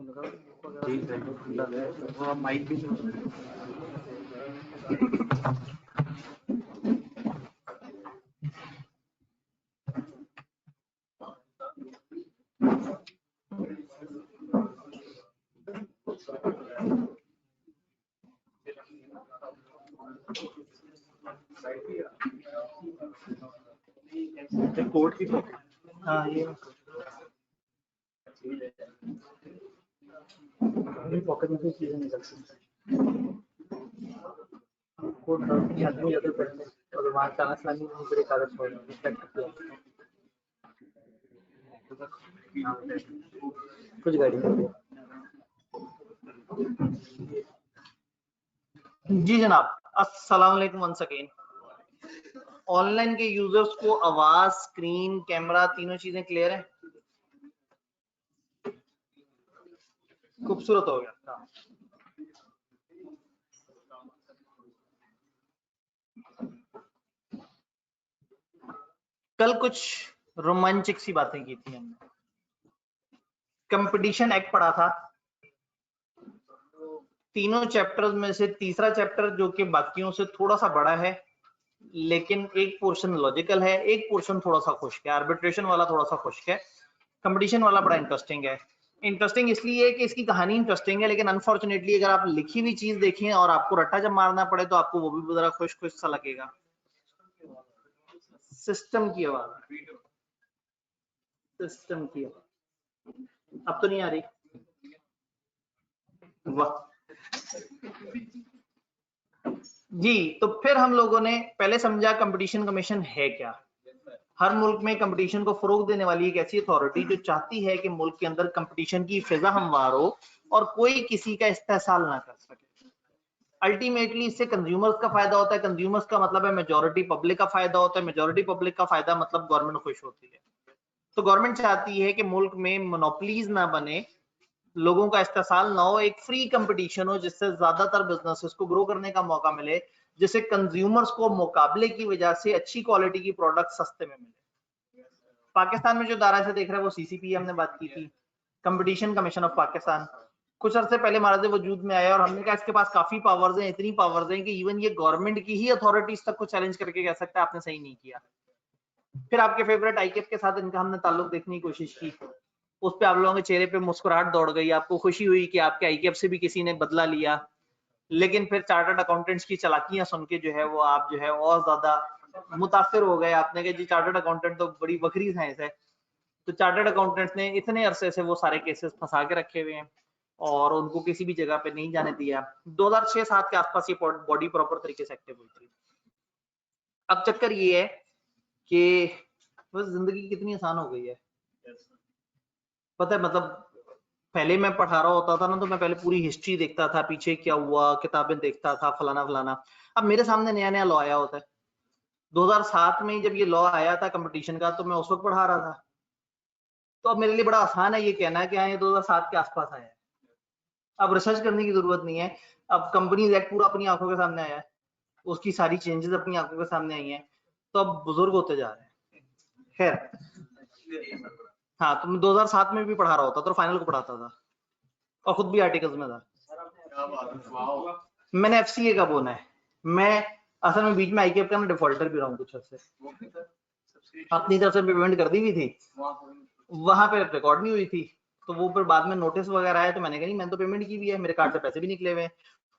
ठीक है, माइक भी कोड की हाँ ये पॉकेट में से चीजें निकल सकती कोड आदमी अगर पढ़ने और वहाँ चांस लाने में बड़े कागज छोड़ कुछ गाड़ी जी जनाब, अस्सलाम वालेकुम वंस अगेन। ऑनलाइन के यूजर्स को आवाज, स्क्रीन, कैमरा तीनों चीजें क्लियर है? खूबसूरत हो गया। कल कुछ रोमांचक सी बातें की थी हमने। कंपटीशन एक्ट पढ़ा था। तीनों चैप्टर्स में से तीसरा चैप्टर जो कि बाकियों से थोड़ा सा बड़ा है, लेकिन एक पोर्शन लॉजिकल है, एक पोर्शन थोड़ा सा खुश्क है। आर्बिट्रेशन वाला थोड़ा सा खुश्क है, कंपटीशन वाला बड़ा इंटरेस्टिंग है। इंटरेस्टिंग इसलिए है कि इसकी कहानी इंटरेस्टिंग है, लेकिन अनफॉर्चुनेटली अगर आप लिखी हुई चीज देखें और आपको रट्टा जब मारना पड़े तो आपको वो भी जरा खुश खुश सा लगेगा। सिस्टम की आवाज, सिस्टम की आवाज अब तो नहीं आ रही। वाह जी, तो फिर हम लोगों ने पहले समझा कंपटीशन कमीशन है क्या। हर मुल्क में कंपटीशन को फरोग देने वाली एक ऐसी अथॉरिटी जो चाहती है कि मुल्क के अंदर कंपटीशन की फिजा हमवार हो और कोई किसी का इस्तेहसाल ना कर सके। अल्टीमेटली इससे कंज्यूमर्स का फायदा होता है। कंज्यूमर्स का मतलब है मेजॉरिटी पब्लिक का फायदा होता है। मेजॉरिटी पब्लिक का फायदा मतलब गवर्नमेंट खुश होती है। तो गवर्नमेंट चाहती है कि मुल्क में मोनोपोलीज ना बने, लोगों का इस्तेहसाल ना हो, एक फ्री कंपटीशन हो जिससे ज्यादातर बिजनेसेस को ग्रो करने का मौका मिले, जिससे कंज्यूमर्स को मुकाबले की वजह से अच्छी क्वालिटी की प्रोडक्ट सस्ते में मिले। पाकिस्तान में जो दायरा से देख रहे हैं वो सीसीपी हमने बात की थी, कंपटीशन कमीशन ऑफ पाकिस्तान। कुछ अर्से पहले महाराज वजूद में आया और हमने कहा इसके पास काफी पावर्स हैं, इतनी पावर्स हैं कि इवन ये गवर्नमेंट की ही अथॉरिटीज तक को चैलेंज करके कह सकता है आपने सही नहीं किया। फिर आपके फेवरेट आईकेएफ के साथ इनका हमने ताल्लुक देखने की कोशिश की, उस पे आप लोगों के चेहरे पे मुस्कुराहट दौड़ गई, आपको खुशी हुई कि आपके आईकेएफ से भी किसी ने बदला लिया। लेकिन फिर चार्टर्ड अकाउंटेंट्स की चालाकियां सुन के जो है वो आप जो है और ज्यादा मुतासिर हो गए। आपने कहा जी चार्टर्ड अकाउंटेंट तो बड़ी बखरी साइंस है। तो चार्टर्ड अकाउंटेंट्स ने इतने अरसे से वो सारे केसेस फंसा के रखे हुए हैं और उनको किसी भी जगह पे नहीं जाने दिया। 2006-7 के आसपास ये बॉडी प्रॉपर तरीके से एक्टिव हुई थी। अब चक्कर ये है कि बस जिंदगी कितनी आसान हो गई है। पता है, मतलब पहले मैं पढ़ा रहा होता था ना तो मैं पहले पूरी हिस्ट्री देखता था, पीछे क्या हुआ, किताबें देखता था, फलाना फलाना। अब मेरे सामने नया नया लॉ आया होता है। 2007 में जब ये लॉ आया था कंपटीशन का तो मैं उस वक्त पढ़ा रहा था। तो अब मेरे लिए बड़ा आसान है ये कहना कि हाँ ये 2007 के आसपास आया है। अब रिसर्च करने की जरूरत नहीं है। अब कंपनीज एक्ट पूरा अपनी आंखों के सामने आया है, उसकी सारी चेंजेस अपनी आंखों के सामने आई हैं। तो अब बुजुर्ग होते जा रहे हैं। खैर, हाँ तो मैं 2007 में भी पढ़ा रहा होता तो फाइनल को पढ़ाता था और खुद भी आर्टिकल्स में था। मैंने एफसीए का बोना है। मैं असल में बीच में आईकेएफ का डिफॉल्टर भी रहा हूँ कुछ अर्से। अपनी तरफ से पेमेंट कर दी हुई थी, वहां पे रिकॉर्ड नहीं हुई थी। तो वो फिर बाद में नोटिस वगैरह आया तो मैंने कहा नहीं मैंने तो पेमेंट की हुई है, मेरे कार्ड से पैसे भी निकले हुए हैं।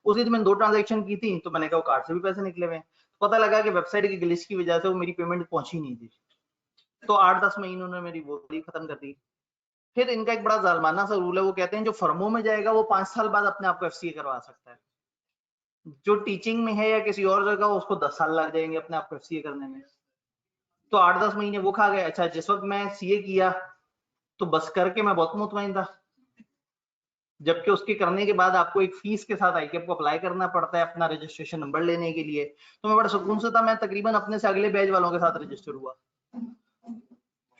उसी दिन मैंने 2 ट्रांजैक्शन की थी तो मैंने कहा वो कार्ड से भी पैसे निकले हुए हैं। पता लगा कि वेबसाइट की ग्लिच की वजह से वो मेरी पेमेंट पहुंची नहीं थी। तो 8-10 महीने उन्होंने मेरी वो खत्म कर दी। फिर इनका एक बड़ा जालमाना सा रूल है, वो कहते हैं जो फर्मों में जाएगा वो 5 साल बाद अपने आप को एफसीए करवा सकता है। जो टीचिंग में है या किसी और जगह उसको 10 साल लग जाएंगे अपने आप को एफसीए करने में। तो 8-10 महीने वो खा गए। अच्छा, जिस वक्त मैं सीए किया तो बस करके मैं बहुत मुतमईन था, जबकि उसके करने के बाद आपको एक फीस के साथ आईकेएफ को अप्लाई करना पड़ता है अपना रजिस्ट्रेशन नंबर लेने के लिए। तो मैं बड़ा सुकून से था, मैं तकरीबन अपने से अगले बैच वालों के साथ रजिस्टर हुआ,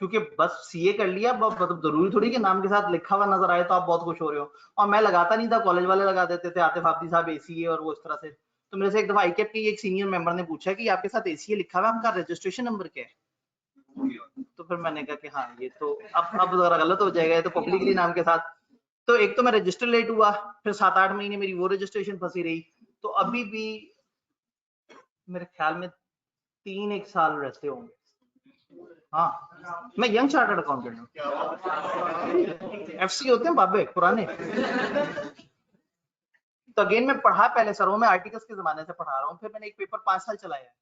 क्योंकि बस सीए कर लिया। मतलब जरूरी थोड़ी कि नाम के साथ लिखा हुआ नजर आए तो आप बहुत खुश हो रहे हो। और मैं लगाता नहीं था, कॉलेज वाले लगा देते थे, आतिफ आफदी साहब एसीए और वो इस तरह से। तो मेरे से एक दफा आईकेएफ के एक सीनियर मेंबर ने पूछा कि आपके साथ एसीए लिखा हुआ, आपका रजिस्ट्रेशन नंबर क्या है? तो फिर मैंने कहा कि हाँ ये तो अब जरा गलत हो जाएगा, ये तो पब्लिकली नाम के साथ तो एक तो मैं रजिस्टर लेट हुआ, फिर 7-8 महीने मेरी वो रजिस्ट्रेशन फंसी रही, तो अभी भी मेरे ख्याल में 3-1 साल रहते होंगे। हाँ, मैं यंग चार्टर्ड अकाउंटेंट हूँ। एफसी होते हैं बाबे पुराने। तो अगेन मैं पढ़ा पहले सर, वो मैं आर्टिकल्स के जमाने से पढ़ा रहा हूँ, फिर मैंने एक पेपर 5 साल चलाया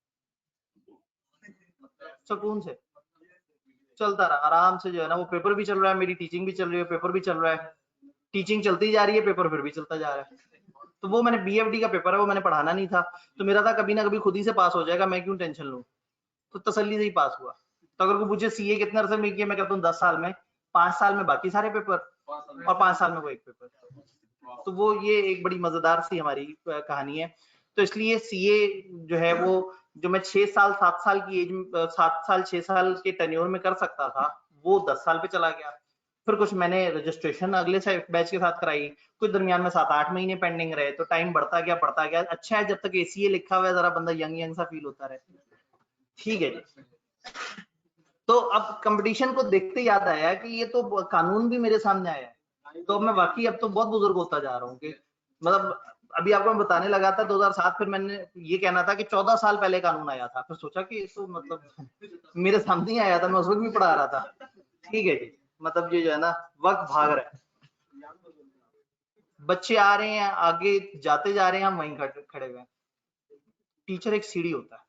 सुकून से, चलता रहा आराम से, जो है ना वो पेपर भी चल रहा है, मेरी टीचिंग भी चल रही है, पेपर भी चल रहा है, टीचिंग चलती जा रही है, पेपर फिर भी चलता जा रहा है। तो वो मैंने बीएफडी का पेपर है, वो मैंने पढ़ाना नहीं था, तो मेरा था कभी ना कभी खुद ही से पास हो जाएगा, मैं क्यों टेंशन लूं, तो तसल्ली से ही पास हुआ। तो अगर कोई पूछे सीए कितने अरसे में किया, मैं कहता हूँ 10 साल में, 5 साल में बाकी सारे पेपर और 5 साल में वो एक पेपर। तो वो ये एक बड़ी मजेदार सी हमारी कहानी है। तो इसलिए सीए जो है वो जो मैं 6 साल 7 साल की एज 7 साल 6 साल के टेन्योर में कर सकता था, वो 10 साल पे चला गया। फिर कुछ मैंने रजिस्ट्रेशन अगले बैच के साथ कराई, कुछ दरमियान में 7-8 महीने पेंडिंग रहे, तो टाइम बढ़ता गया। अच्छा है जब तक एसीए लिखा हुआ है, जरा बंदा यंग यंग सा फील होता रहे। ठीक है जी। तो अब कंपटीशन को देखते याद आया कि ये तो कानून भी मेरे सामने आया है, तो मैं वाकई अब तो बहुत बुजुर्ग होता जा रहा हूँ कि मतलब अभी आपको मैं बताने लगा था 2007, फिर मैंने ये कहना था कि 14 साल पहले कानून आया था, फिर सोचा कि तो मतलब मेरे सामने ही आया था, मैं उस वक्त भी पढ़ा रहा था। ठीक है जी, मतलब ये जो है ना वक्त भाग रहा है, बच्चे आ रहे हैं आगे जाते जा रहे हैं, हम वहीं खड़े हुए हैं। टीचर एक सीढ़ी होता है,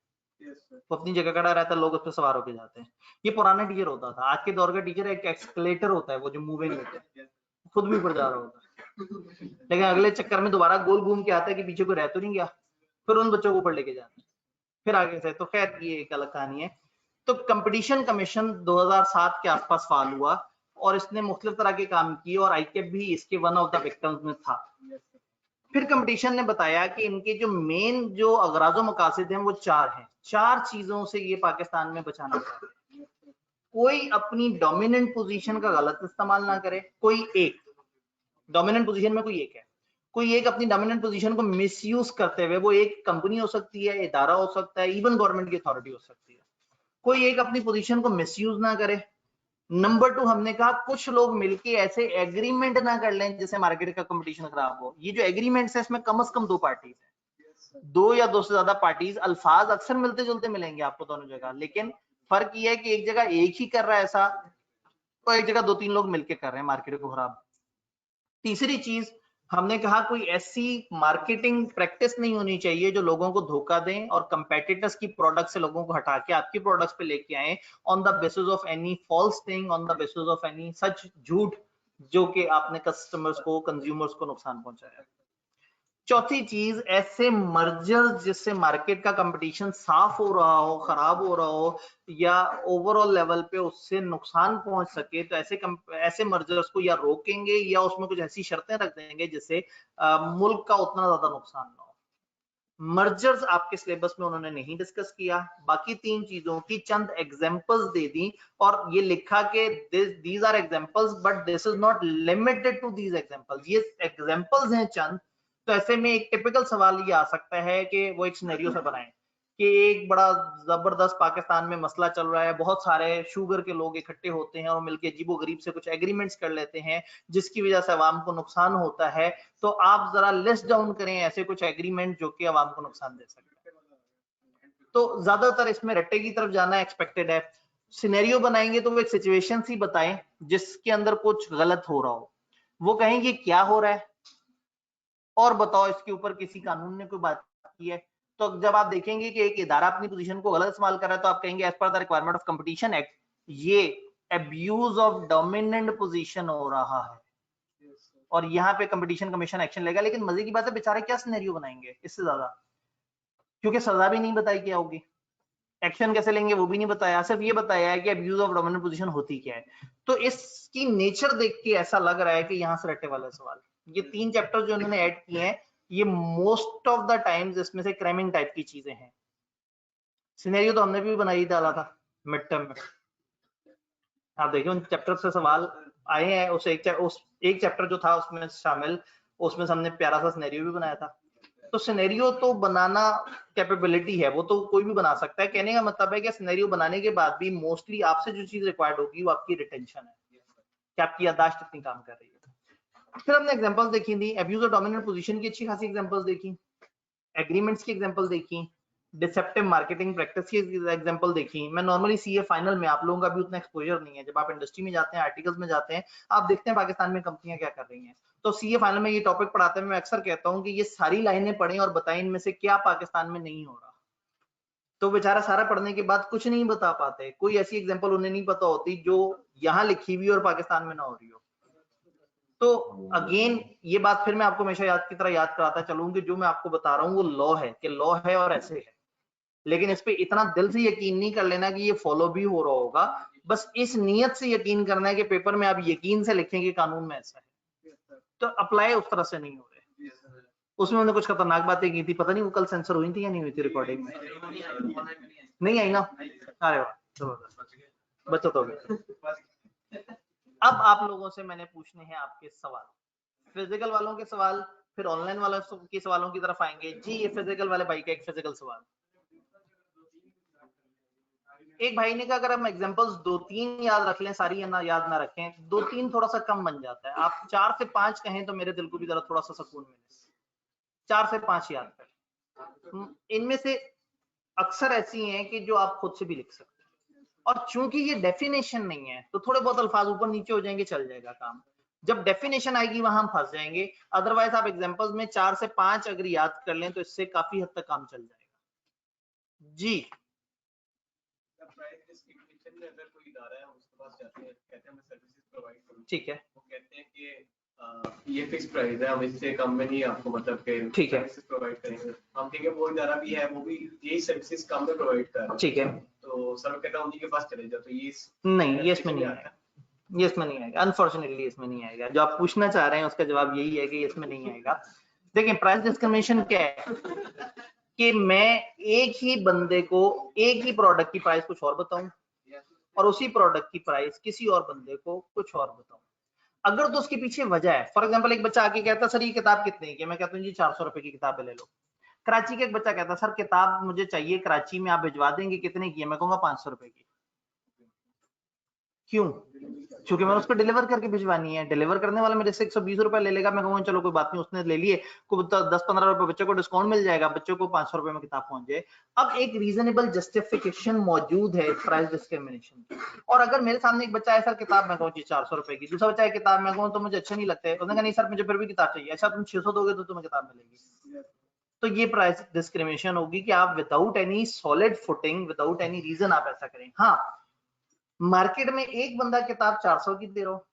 वो अपनी जगह खड़ा रहता है, लोग उस पर सवार होके जाते हैं। ये पुराना टीचर होता था, आज के दौर का टीचर एक एक्सकलेटर होता है, वो जो मूविंग होता है, खुद भी ऊपर जा रहा होता है, लेकिन अगले चक्कर में दोबारा गोल घूम के आता है कि पीछे कोई रह तो नहीं गया, फिर उन बच्चों को ऊपर लेके जाता है, फिर आगे से। तो खैर ये एक अलग कहानी है। तो कंपटीशन कमीशन 2007 के आसपास फाल हुआ और इसने मुख्तलिफ तरह के काम किए और आईकेप भी इसके वन ऑफ द विक्टिम्स में था। फिर कंपटीशन ने बताया कि इनके जो मेन जो अगराजो मकासद हैं वो 4 हैं, 4 चीजों से ये पाकिस्तान में बचाना चाहते हैं। कोई अपनी डोमिनेंट पोजीशन का गलत इस्तेमाल ना करे, कोई एक डोमिनेंट पोजीशन में कोई एक है, कोई एक अपनी डोमिनेंट पोजीशन को मिसयूज करते हुए, वो एक कंपनी हो सकती है, इदारा हो सकता है, इवन गवर्नमेंट की अथॉरिटी हो सकती है, कोई एक अपनी पोजीशन को मिसयूज ना करे। नंबर 2 हमने कहा कुछ लोग मिलके ऐसे एग्रीमेंट ना कर लें जिससे मार्केट का कंपटीशन खराब हो। ये जो एग्रीमेंट्स है इसमें कम से कम 2 पार्टीज है, 2 या 2 से ज्यादा पार्टीज। अल्फाज अक्सर मिलते जुलते मिलेंगे आपको दोनों जगह, लेकिन फर्क ये है कि एक जगह एक ही कर रहा है ऐसा, और एक जगह 2-3 लोग मिलके कर रहे हैं मार्केट को खराब। तीसरी चीज हमने कहा कोई ऐसी मार्केटिंग प्रैक्टिस नहीं होनी चाहिए जो लोगों को धोखा दें और कंपेटिटर्स की प्रोडक्ट से लोगों को हटा के आपकी प्रोडक्ट्स पे लेके आए on the basis of any false thing, on the basis of any such झूठ जो कि आपने कस्टमर्स को कंज्यूमर्स को नुकसान पहुंचाया। चौथी चीज ऐसे मर्जर्स जिससे मार्केट का कंपटीशन साफ हो रहा हो, खराब हो रहा हो या ओवरऑल लेवल पे उससे नुकसान पहुंच सके, तो ऐसे मर्जर्स को या रोकेंगे या उसमें कुछ ऐसी शर्तें रख देंगे जिससे मुल्क का उतना ज्यादा नुकसान ना हो। मर्जर्स आपके सिलेबस में उन्होंने नहीं डिस्कस किया, बाकी 3 चीजों की चंद एग्जांपल्स दे दी और ये लिखा कि these are examples but this is not limited to these examples, ये एग्जांपल्स हैं चंद। तो ऐसे में एक टिपिकल सवाल ये आ सकता है कि वो एक सिनेरियो से बनाएं कि एक बड़ा जबरदस्त पाकिस्तान में मसला चल रहा है, बहुत सारे शुगर के लोग इकट्ठे होते हैं और मिलकर अजीबोगरीब से कुछ एग्रीमेंट्स कर लेते हैं जिसकी वजह से अवाम को नुकसान होता है। तो आप जरा लिस्ट डाउन करें ऐसे कुछ एग्रीमेंट जो कि अवाम को नुकसान दे सकते हैं। तो ज्यादातर इसमें रट्टे की तरफ जाना एक्सपेक्टेड है। सिनेरियो बनाएंगे तो वो एक सिचुएशन सी बताएं जिसके अंदर कुछ गलत हो रहा हो, वो कहेंगे क्या हो रहा है और बताओ इसके ऊपर किसी कानून ने कोई बात की है। तो जब आप देखेंगे कि एक इदारा अपनी पोजीशन को गलत इस्तेमाल कर रहा है तो आप कहेंगे as per the requirement of Competition Act ये अब्यूज ऑफ डोमिनेंट पोजीशन हो रहा है और यहाँ पे कंपटीशन कमीशन एक्शन लेगा। लेकिन मजे की बात है बेचारे क्या सिनेरियो बनाएंगे इससे ज्यादा, क्योंकि सजा भी नहीं बताई क्या होगी, एक्शन कैसे लेंगे वो भी नहीं बताया, सिर्फ ये बताया है कि अब्यूज ऑफ डोमिनेंट पोजीशन होती क्या है। तो इसकी नेचर देख के ऐसा लग रहा है कि यहाँ से रट्टे वाला सवाल। ये 3 चैप्टर जो उन्होंने ऐड किए हैं ये मोस्ट ऑफ द टाइम्स इसमें से क्रैमिंग टाइप की चीजें हैं। सिनेरियो तो हमने भी बना ही डाला था मिड टर्म में, आप देखिए उन चैप्टर से सवाल आए हैं। उस एक चैप्टर जो था उसमें शामिल, उसमें हमने प्यारा सा सिनेरियो भी बनाया था। तो सिनेरियो तो बनाना कैपेबिलिटी है, वो तो कोई भी बना सकता है। कहने का मतलब है कि सिनेरियो बनाने के बाद भी मोस्टली आपसे जो चीज रिक्वायर्ड होगी वो आपकी रिटेंशन है कि आपकी याददाश्त इतनी काम कर रही है। फिर हमने एग्जांपल्स देखी थी, अब्यूज ऑफ डोमिनेंट पोजीशन की अच्छी खासी एग्जांपल्स देखी, एग्रीमेंट्स की एग्जांपल देखी, डिसेप्टिव मार्केटिंग प्रैक्टिस की एग्जांपल देखी। मैं नॉर्मली सीए फाइनल में, आप लोगों का भी उतना एक्सपोजर नहीं है, जब आप इंडस्ट्री में जाते हैं, आर्टिकल्स में जाते हैं, आप देखते हैं पाकिस्तान में कंपनियां क्या कर रही हैं। तो सीए फाइनल में ये टॉपिक पढ़ाते हैं, मैं अक्सर कहता हूँ कि ये सारी लाइनें पढ़ें और बताएं इनमें से क्या पाकिस्तान में नहीं हो रहा। तो बेचारा सारा पढ़ने के बाद कुछ नहीं बता पाते, कोई ऐसी एग्जांपल उन्हें नहीं पता होती जो यहाँ लिखी हुई और पाकिस्तान में ना हो रही हो। तो अगेन ये बात फिर मैं आपको हमेशा याद की तरह याद कराता चलूं कि जो मैं आपको बता रहा हूँ वो लॉ है, कि लॉ है और ऐसे है, लेकिन इस पे इतना दिल से यकीन नहीं कर लेना कि ये फॉलो भी हो रहा होगा। बस इस नियत से यकीन करना है कि पेपर में आप यकीन से लिखें कि कानून में ऐसा है, तो अप्लाई उस तरह से नहीं हो रहे। उसमें उन्होंने कुछ खतरनाक बातें की थी, पता नहीं वो कल सेंसर हुई थी या नहीं हुई थी रिकॉर्डिंग में, नहीं आई ना। अरे वाह, जबरदस्त, बच्चा तो गया। अब आप लोगों से मैंने पूछने हैं आपके सवाल, फिजिकल वालों के सवाल, फिर ऑनलाइन वालों के सवालों की तरफ आएंगे। जी ये फिजिकल वाले भाई का एक फिजिकल सवाल, एक भाई ने कहा अगर हम एग्जांपल्स 2-3 याद रख लें, सारी ना याद ना रखें, 2-3 थोड़ा सा कम बन जाता है, आप 4 से 5 कहें तो मेरे दिल को भी जरा थोड़ा सा सुकून मिले। 4 से 5 याद करें, इनमें से अक्सर ऐसी हैं कि जो आप खुद से भी लिख सकते हैं, और चूंकि ये डेफिनेशन नहीं है तो थोड़े बहुत अल्फाज ऊपर नीचे हो जाएंगे, चल जाएगा काम। जब डेफिनेशन आएगी वहां हम फंस जाएंगे, अदरवाइज आप एग्जांपल्स में 4 से 5 अगर याद कर लें तो इससे काफी हद तक काम चल जाएगा। जी अगर कोई इदारा है उसके पास जाते हैं, कहते हैं मैं सर्विसेज प्रोवाइड करूं, ठीक है, वो कहते हैं कि ये फिक्स प्राइस है, हम इससे कम में नहीं आपको मतलब के सर्विसेज प्रोवाइड करेंगे। हम कहेंगे वो इदारा भी है, वो भी यही सर्विसेज कम में प्रोवाइड कर रहा है, ठीक है, तो सर कहता है उन्हीं के पास चले जाओ, तो ये नहीं, ये इसमें नहीं आएगा, ये इसमें नहीं आएगा, अनफॉर्चुनेटली इसमें नहीं आएगा। जो आप पूछना चाह रहे हैं उसका जवाब यही है कि इसमें नहीं आएगा। देखिए प्राइस डिस्क्रिमिनेशन क्या है कि मैं एक ही बंदे को एक ही प्रोडक्ट की प्राइस कुछ और बताऊं और उसी प्रोडक्ट की प्राइस किसी और बंदे को कुछ और बताऊं, अगर तो उसके पीछे वजह है। फॉर एग्जांपल एक बच्चा आके कहता सर ये किताब कितने की है, मैं कहता हूँ जी 400 रुपए की किताब ले लो। कराची का एक बच्चा कहता सर किताब मुझे चाहिए कराची में, आप भिजवा देंगे, कितने की है, मैं कहूंगा 500 रुपए की। क्यों? क्योंकि मैंने उसको डिलीवर करके भिजवानी है, डिलीवर करने वाला मेरे से 120 रुपए ले लेगा, मैं कहूंगा चलो कोई बात नहीं, उसने ले लिए, को 10-15 रुपए बच्चे को डिस्काउंट मिल जाएगा, बच्चे को 500 रुपए में किताब पहुंच जाए। अब एक रीजनेबल जस्टिफिकेशन मौजूद है प्राइस डिस्क्रिमिनेशन की। और अगर मेरे सामने एक बच्चा है सर किताब मैं कहूँ जी 400 रुपए की, दूसरा बच्चा है किताब मैं कहूँ तो मुझे अच्छा नहीं लगता है, उसने कहा नहीं सर मुझे फिर भी किताब चाहिए, अच्छा तुम 600 दोगे तो तुम्हें किताब मिलेगी, तो ये प्राइस डिस्क्रिमिनेशन होगी कि आप without any solid footing, without any reason आप ऐसा करें। हाँ, मार्केट में एक बंदा किताब 400 की दे रहा हो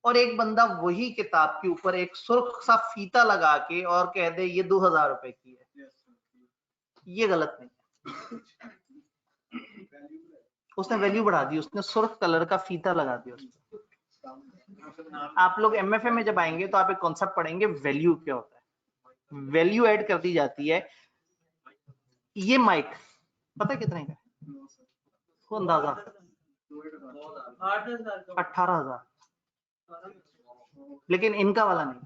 और एक बंदा वही किताब के ऊपर एक सुर्ख सा फीता लगा के और कह दे ये 2000 रुपए की है, ये गलत नहीं है, उसने वैल्यू बढ़ा दी, उसने सुर्ख कलर का फीता लगा दिया उसमें। आप लोग एमएफए में जब आएंगे तो आप एक कॉन्सेप्ट पढ़ेंगे वैल्यू क्या होता है, वैल्यू ऐड कर दी जाती है। ये माइक पता है कितने का है? वो अंदाजा 18,000, लेकिन इनका वाला नहीं,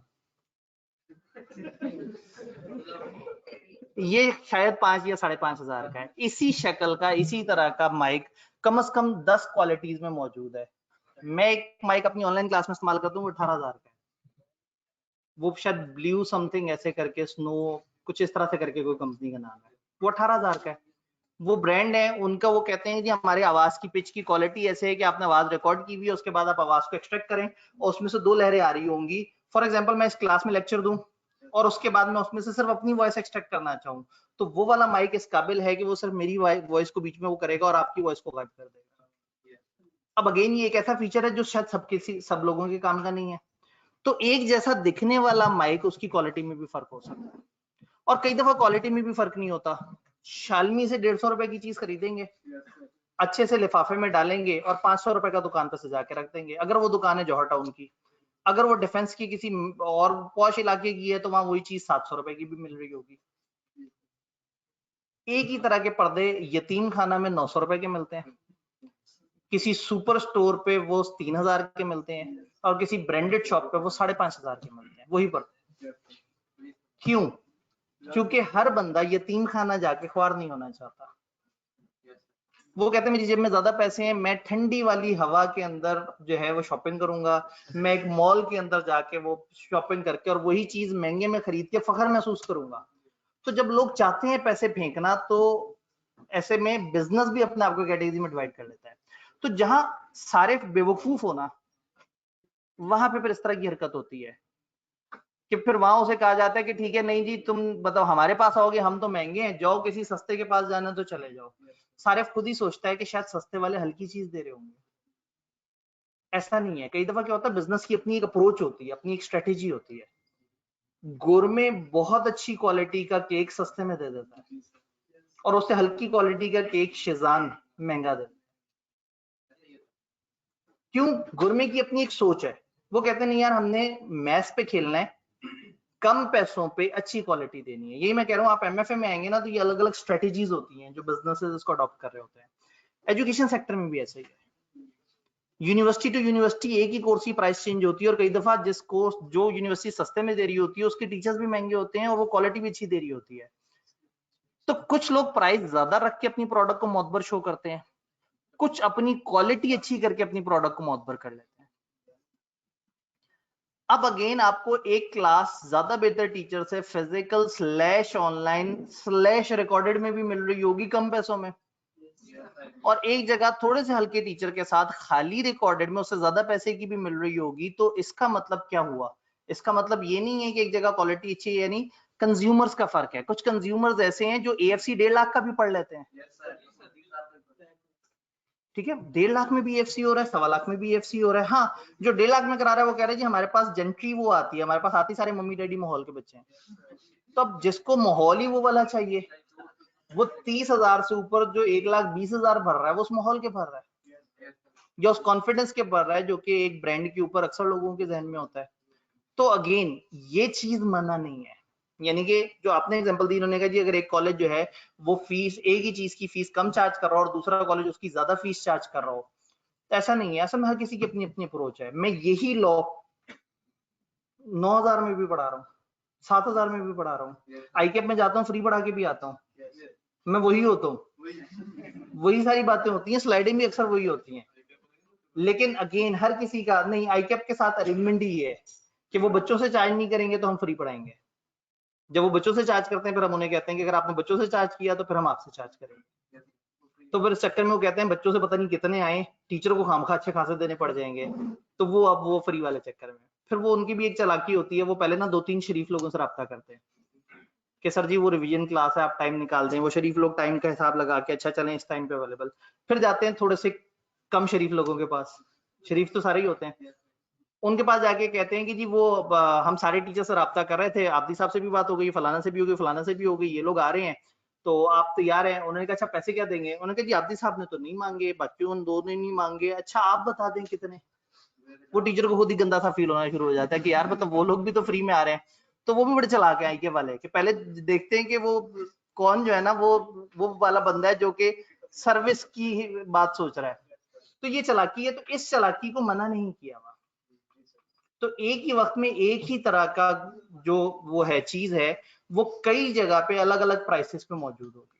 ये शायद 5 या 5,500 का है। इसी शक्ल का इसी तरह का माइक कम से कम 10 क्वालिटीज में मौजूद है। मैं एक माइक अपनी ऑनलाइन क्लास में इस्तेमाल करता हूँ, वो 18,000 का है, वो शायद ब्लू समथिंग ऐसे करके, स्नो कुछ इस तरह से करके कोई कंपनी का नाम है, वो 18,000 का है। वो ब्रांड है उनका, वो कहते हैं कि हमारे आवाज की पिच की क्वालिटी ऐसे है कि आपने आवाज रिकॉर्ड की हुई है, उसके बाद आप आवाज को एक्सट्रैक्ट करें और उसमें से 2 लहरें आ रही होंगी। फॉर एग्जांपल मैं इस क्लास में लेक्चर दूं और उसके बाद मैं उसमें से सिर्फ अपनी वॉइस एक्सट्रैक्ट करना चाहूं, तो वो वाला माइक इस काबिल है कि वो सिर्फ मेरी वॉइस को बीच में वो करेगा और आपकी वॉइस को गायब कर देगा। अब अगेन ये एक ऐसा फीचर है जो शायद सब लोगों के काम का नहीं है। तो एक जैसा दिखने वाला माइक उसकी क्वालिटी में भी फर्क हो सकता है, और कई दफा क्वालिटी में भी फर्क नहीं होता। शालमी से 150 रुपए की चीज खरीदेंगे, अच्छे से लिफाफे में डालेंगे और 500 रुपए का दुकान पर सजा के रख देंगे, अगर वो दुकान है जौहर टाउन की। अगर वो डिफेंस की किसी और पॉश इलाके की है तो वहां वही चीज 700 रुपए की भी मिल रही होगी। एक ही तरह के पर्दे यतीम खाना में 900 रुपए के मिलते हैं, किसी सुपर स्टोर पे वो 3,000 के मिलते हैं और किसी ब्रांडेड शॉप पे वो 5,500 के मिलते हैं, वही पर्दे। क्यों? क्योंकि हर बंदा यतीम खाना जाके ख्वार नहीं होना चाहता। वो कहते हैं मेरी जेब में ज्यादा पैसे हैं, मैं ठंडी वाली हवा के अंदर जो है वो शॉपिंग करूंगा, मैं एक मॉल के अंदर जाके वो शॉपिंग करके और वही चीज महंगे में खरीद के फख्र महसूस करूंगा। तो जब लोग चाहते हैं पैसे फेंकना, तो ऐसे में बिजनेस भी अपने आप को कैटेगरी में डिवाइड कर लेता है। तो जहां सारे बेवकूफ होना, वहां पे फिर इस तरह की हरकत होती है कि फिर वहां उसे कहा जाता है कि ठीक है नहीं जी, तुम बताओ हमारे पास आओगे, हम तो महंगे हैं, जाओ किसी सस्ते के पास जाना तो चले जाओ। सारिफ खुद ही सोचता है कि शायद सस्ते वाले हल्की चीज दे रहे होंगे, ऐसा नहीं है। कई दफा क्या होता है, बिजनेस की अपनी एक अप्रोच होती है, अपनी एक स्ट्रेटेजी होती है। गोरमे बहुत अच्छी क्वालिटी का केक सस्ते में दे देता है और उससे हल्की क्वालिटी का केक शेजान महंगा देता है। क्यों? गुरमे की अपनी एक सोच है, वो कहते हैं नहीं यार, हमने मैस पे खेलना है, कम पैसों पे अच्छी क्वालिटी देनी है। यही मैं कह रहा हूँ, आप एमएफए में आएंगे ना, तो ये अलग अलग स्ट्रेटेजीज होती हैं जो बिजनेसेस इसको अडॉप्ट कर रहे होते हैं। एजुकेशन सेक्टर में भी ऐसा ही है, यूनिवर्सिटी टू यूनिवर्सिटी एक ही कोर्स की प्राइस चेंज होती है और कई दफा जिस कोर्स जो यूनिवर्सिटी सस्ते में दे रही होती है उसके टीचर्स भी महंगे होते हैं और वो क्वालिटी भी अच्छी दे रही होती है। तो कुछ लोग प्राइस ज्यादा रख के अपनी प्रोडक्ट को मोतबर शो करते हैं, कुछ अपनी क्वालिटी अच्छी करके अपनी प्रोडक्ट को मोतबर कर लेते हैं। अब अगेन आपको एक क्लास ज्यादा बेहतर टीचर से फिजिकल / ऑनलाइन / रिकॉर्डेड में भी मिल रही होगी कम पैसों में, और एक जगह थोड़े से हल्के टीचर के साथ खाली रिकॉर्डेड में उससे ज्यादा पैसे की भी मिल रही होगी। तो इसका मतलब क्या हुआ? इसका मतलब ये नहीं है कि एक जगह क्वालिटी अच्छी है, यानी कंज्यूमर्स का फर्क है। कुछ कंज्यूमर्स ऐसे हैं जो AFC 1.5 लाख का भी पढ़ लेते हैं, ठीक है, 1.5 लाख में भी AFC हो रहा है, 1.25 लाख में भी AFC हो रहा है। हाँ, जो 1.5 लाख में करा रहा है वो कह रहे हैं जी हमारे पास जेंट्री वो आती है, हमारे पास आती सारे मम्मी डैडी माहौल के बच्चे हैं। तो अब जिसको माहौल ही वो वाला चाहिए, वो 30,000 से ऊपर जो 1,20,000 भर रहा है वो उस माहौल के भर रहा है या उस कॉन्फिडेंस के भर रहा है जो कि एक ब्रांड के ऊपर अक्सर लोगों के जहन में होता है। तो अगेन ये चीज मना नहीं है, यानी कि जो आपने एग्जांपल दी, उन्होंने कहा जी अगर एक कॉलेज जो है वो फीस एक ही चीज की फीस कम चार्ज कर रहा हो और दूसरा कॉलेज उसकी ज्यादा फीस चार्ज कर रहा हो, तो ऐसा नहीं है। ऐसा में हर किसी की अपनी अपनी अप्रोच है। मैं यही लॉ 9,000 में भी पढ़ा रहा हूँ, 7,000 में भी पढ़ा रहा हूँ, ICAP में जाता हूँ, फ्री पढ़ा के भी आता हूँ, मैं वही होता हूँ, वही सारी बातें होती हैं, स्लाइडिंग भी अक्सर वही होती हैं। लेकिन अगेन हर किसी का नहीं, ICAP के साथ अरेंजमेंट ही है कि वो बच्चों से चार्ज नहीं करेंगे तो हम फ्री पढ़ाएंगे। जब वो बच्चों से चार्ज करते हैं फिर हम उन्हें कहते हैं कि अगर आपने बच्चों से चार्ज किया तो फिर हम आपसे चार्ज करेंगे। तो फिर इस चक्कर में वो कहते हैं बच्चों से पता नहीं कितने आए, टीचर को खामखा अच्छे खासे देने पड़ जाएंगे, तो वो अब वो फ्री वाले चक्कर में फिर वो उनकी भी एक चालाकी होती है। वो पहले ना 2-3 शरीफ लोगों से रब्ता करते हैं कि सर जी वो रिवीजन क्लास है, आप टाइम निकाल दें। वो शरीफ लोग टाइम का हिसाब लगा के अच्छा चलें इस टाइम पे अवेलेबल, फिर जाते हैं थोड़े से कम शरीफ लोगों के पास, शरीफ तो सारे ही होते हैं, उनके पास जाके कहते हैं कि जी वो हम सारे टीचर से रब्ता कर रहे थे, आब्दी साहब से भी बात हो गई, फलाना से भी हो गई, फलाना से भी हो गई, ये लोग आ रहे हैं तो आप तैयार हैं? उन्होंने कहा अच्छा पैसे क्या देंगे? उन्होंने कहा जी आब्दी साहब ने तो नहीं मांगे, बाकी उन दो ने नहीं मांगे, अच्छा आप बता दें कितने। वो टीचर को खुद ही गंदा सा फील होना शुरू हो जाता है कि यार मतलब वो लोग भी तो फ्री में आ रहे हैं। तो वो भी बड़े चालाक हैं ICAP वाले कि पहले देखते हैं कि वो कौन जो है ना वो वाला बंदा है जो कि सर्विस की बात सोच रहा है। तो ये चालाकी है, तो इस चालाकी को मना नहीं किया हुआ। तो एक ही वक्त में एक ही तरह का जो वो है चीज है, वो कई जगह पे अलग अलग प्राइसेस पे मौजूद होगी।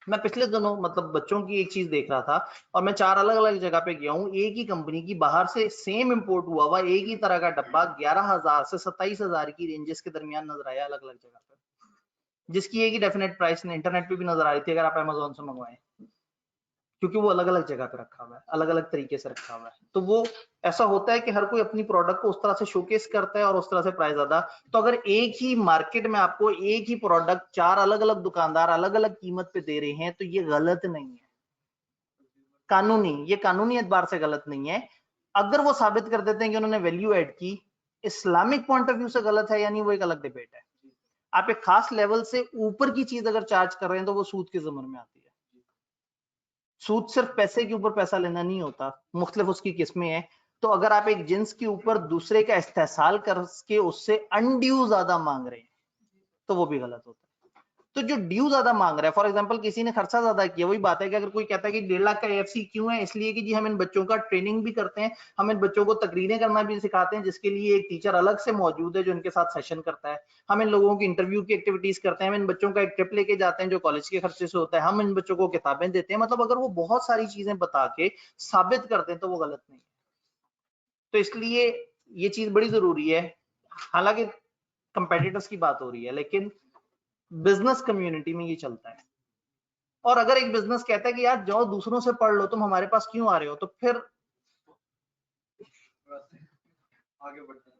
मैं पिछले दिनों मतलब बच्चों की एक चीज देख रहा था और मैं 4 अलग अलग जगह पे गया हूँ, एक ही कंपनी की बाहर से सेम इंपोर्ट हुआ हुआ एक ही तरह का डब्बा 11,000 से 27,000 की रेंजेस के दरमियान नजर आया अलग अलग जगह पे, जिसकी एक ही डेफिनेट प्राइस इंटरनेट पे भी नजर आ रही थी अगर आप अमेजोन से मंगवाएं, क्योंकि वो अलग अलग जगह पे रखा हुआ है, अलग अलग तरीके से रखा हुआ है। तो वो ऐसा होता है कि हर कोई अपनी प्रोडक्ट को उस तरह से शोकेस करता है और उस तरह से प्राइस ज्यादा। तो अगर एक ही मार्केट में आपको एक ही प्रोडक्ट 4 अलग अलग दुकानदार अलग अलग कीमत पे दे रहे हैं तो ये गलत नहीं है, ये कानूनी एतबार से गलत नहीं है। अगर वो साबित कर देते हैं कि उन्होंने वैल्यू ऐड की, इस्लामिक पॉइंट ऑफ व्यू से गलत है यानी वो एक अलग डिबेट है। आप एक खास लेवल से ऊपर की चीज अगर चार्ज कर रहे हैं तो वो सूद के ज़मन में आती है। सूद सिर्फ पैसे के ऊपर पैसा लेना नहीं होता, मुख्तलिफ उसकी किस्में हैं। तो अगर आप एक जिन्स के ऊपर दूसरे का इस्तेहसाल करके उससे अनड्यू ज्यादा मांग रहे हैं तो वो भी गलत होता है। तो जो ड्यू ज्यादा मांग रहा है, फॉर एग्जांपल किसी ने खर्चा ज्यादा किया, वही बात है कि अगर कोई कहता है कि 1.5 लाख का AFC क्यों है, इसलिए कि जी हम इन बच्चों का ट्रेनिंग भी करते हैं, हम इन बच्चों को तकरीरें करना भी सिखाते हैं, जिसके लिए एक टीचर अलग से मौजूद है जो इनके साथ सेशन करता है, हम इन लोगों की इंटरव्यू की एक्टिविटीज करते हैं, हम इन बच्चों का एक ट्रिप लेके जाते हैं जो कॉलेज के खर्चे से होता है, हम इन बच्चों को किताबें देते हैं। मतलब अगर वो बहुत सारी चीजें बता के साबित करते हैं तो वो गलत नहीं है। तो इसलिए ये चीज बड़ी जरूरी है। हालांकि कंपेटिटर्स की बात हो रही है, लेकिन बिजनेस कम्युनिटी में ये चलता है। और अगर एक बिजनेस कहता है कि यार जाओ दूसरों से पढ़ लो, तुम हमारे पास क्यों आ रहे हो, तो फिर आगे बढ़ते हैं।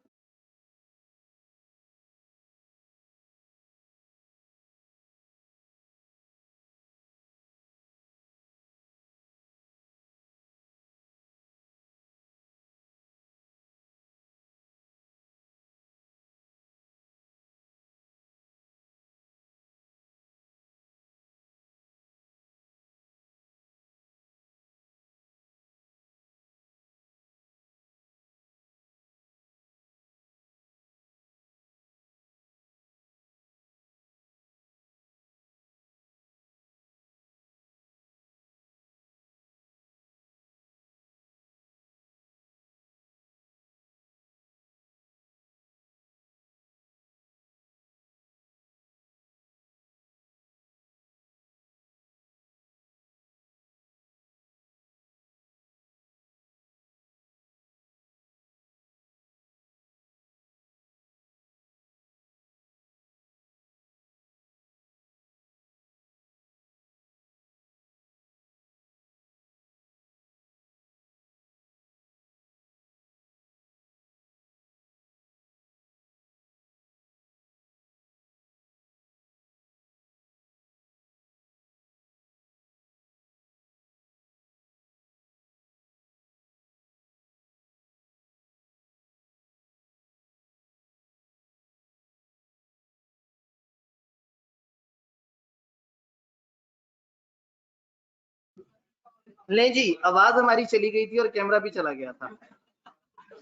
नहीं जी, आवाज हमारी चली गई थी और कैमरा भी चला गया था।